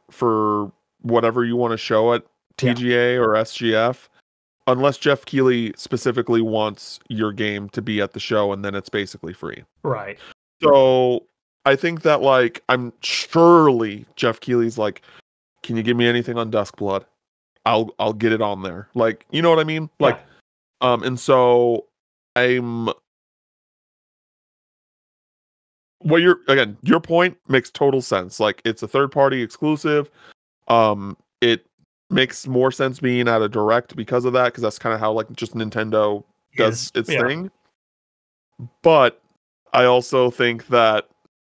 whatever you want to show at TGA or SGF, unless Jeff Keighley specifically wants your game to be at the show, and then it's basically free. Right. So I think that like I'm surely Jeff Keighley's like, can you give me anything on Duskblood? I'll get it on there. Like, you know what I mean? Like, and so your point makes total sense. Like, it's a third party exclusive. It makes more sense being at a direct because of that, because that's kind of how like just Nintendo does its thing. But I also think that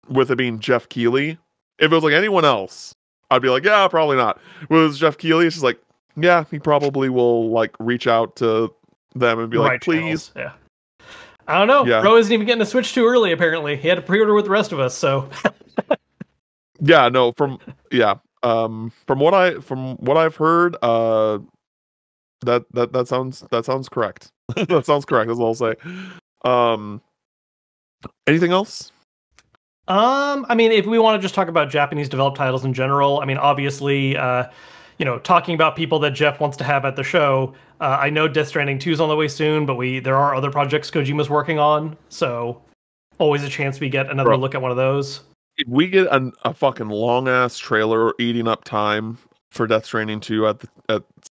with it being Jeff Keighley, if it was like anyone else, I'd be like, yeah, probably not. When it was Jeff Keighley, it's just like, yeah, he probably will like reach out to them and be like, please. Channels. Yeah. I don't know. Bro isn't even getting a Switch too early, apparently. He had to pre-order with the rest of us, so yeah, no, from what I've heard, that sounds correct. That sounds correct, that's all I'll say. Anything else? I mean, if we want to just talk about Japanese developed titles in general, I mean, obviously, talking about people that Jeff wants to have at the show, I know Death Stranding 2 is on the way soon, but there are other projects Kojima's working on, so always a chance we get another look at one of those. If we get a fucking long ass trailer eating up time for Death Stranding 2 at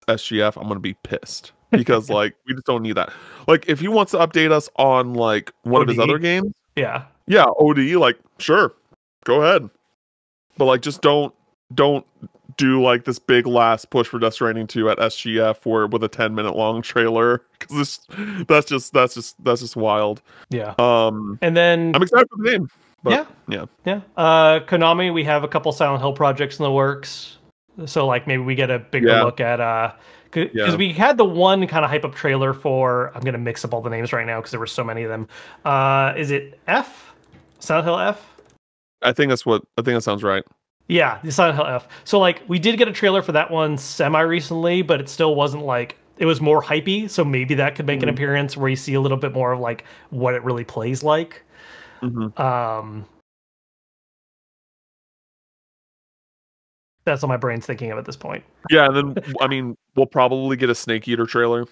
SGF, I'm gonna be pissed because like we just don't need that. Like, if he wants to update us on like one of his other games, yeah, OD, like sure, go ahead, but like just don't do like this big last push for Death Stranding 2 at SGF with a 10-minute long trailer, because that's just wild. Yeah. And then I'm excited for the game. But, yeah. Konami, we have a couple Silent Hill projects in the works, so like maybe we get a bigger look at because we had the one kind of hype up trailer for, I'm gonna mix up all the names right now because there were so many of them. Is it F? Silent Hill F? I think that sounds right. Yeah, the Silent Hill F. So like we did get a trailer for that one semi recently, but it still wasn't like, it was more hypey, so maybe that could make an appearance where you see a little bit more of like what it really plays like. That's what my brain's thinking of at this point. Yeah, and then I mean, we'll probably get a Snake Eater trailer.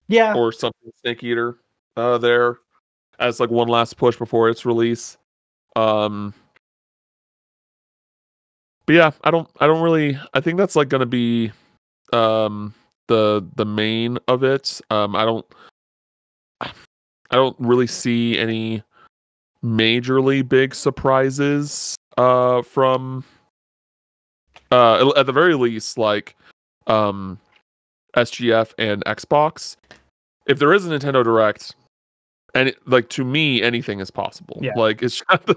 Yeah. Or something Snake Eater there as like one last push before its release. But yeah, I don't really, I think that's like gonna be the main of it. I don't really see any majorly big surprises from at the very least, like SGF and Xbox. If there is a Nintendo Direct, and like to me, anything is possible. Yeah. Like it's just,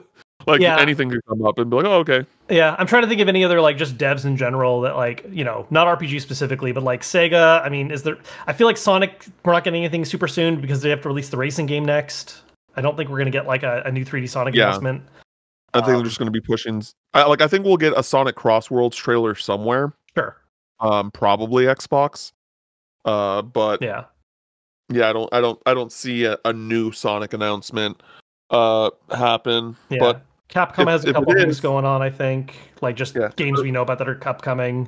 like anything could come up and be like, oh, okay. Yeah, I'm trying to think of any other like just devs in general that like, not RPG specifically, but like Sega. I mean, I feel like Sonic, we're not getting anything super soon because they have to release the racing game next. I don't think we're gonna get like a new 3D Sonic announcement. I think they're just going to be pushing. I think we'll get a Sonic Crossworlds trailer somewhere. Sure. Probably Xbox. But yeah, I don't see a new Sonic announcement happen. Yeah. But Capcom has a if couple it things is, going on, I think. Like just yeah. games we know about that are upcoming.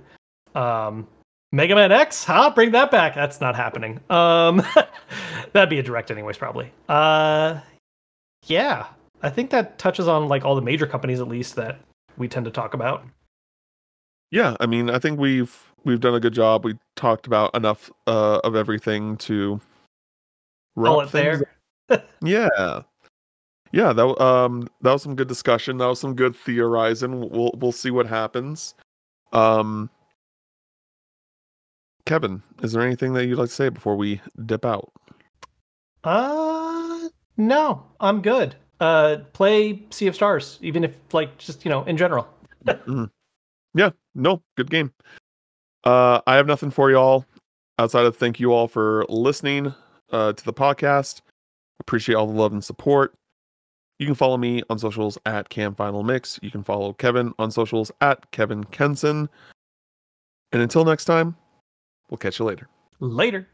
Mega Man X, huh? Bring that back. That's not happening. That'd be a direct anyways, probably. Yeah. I think that touches on like all the major companies at least that we tend to talk about. Yeah, I mean, I think we've done a good job. We talked about enough of everything to Call wrap it things up. there. Yeah. Yeah, that was some good discussion. That was some good theorizing. We'll see what happens. Um Kevin, is there anything that you'd like to say before we dip out? No, I'm good. Play Sea of Stars, even if like just, in general. Mhm. Yeah, no, good game. I have nothing for y'all outside of thank you all for listening to the podcast. Appreciate all the love and support. You can follow me on socials at CamFinalMix. You can follow Kevin on socials at Kevin Kenson. And until next time, we'll catch you later. Later.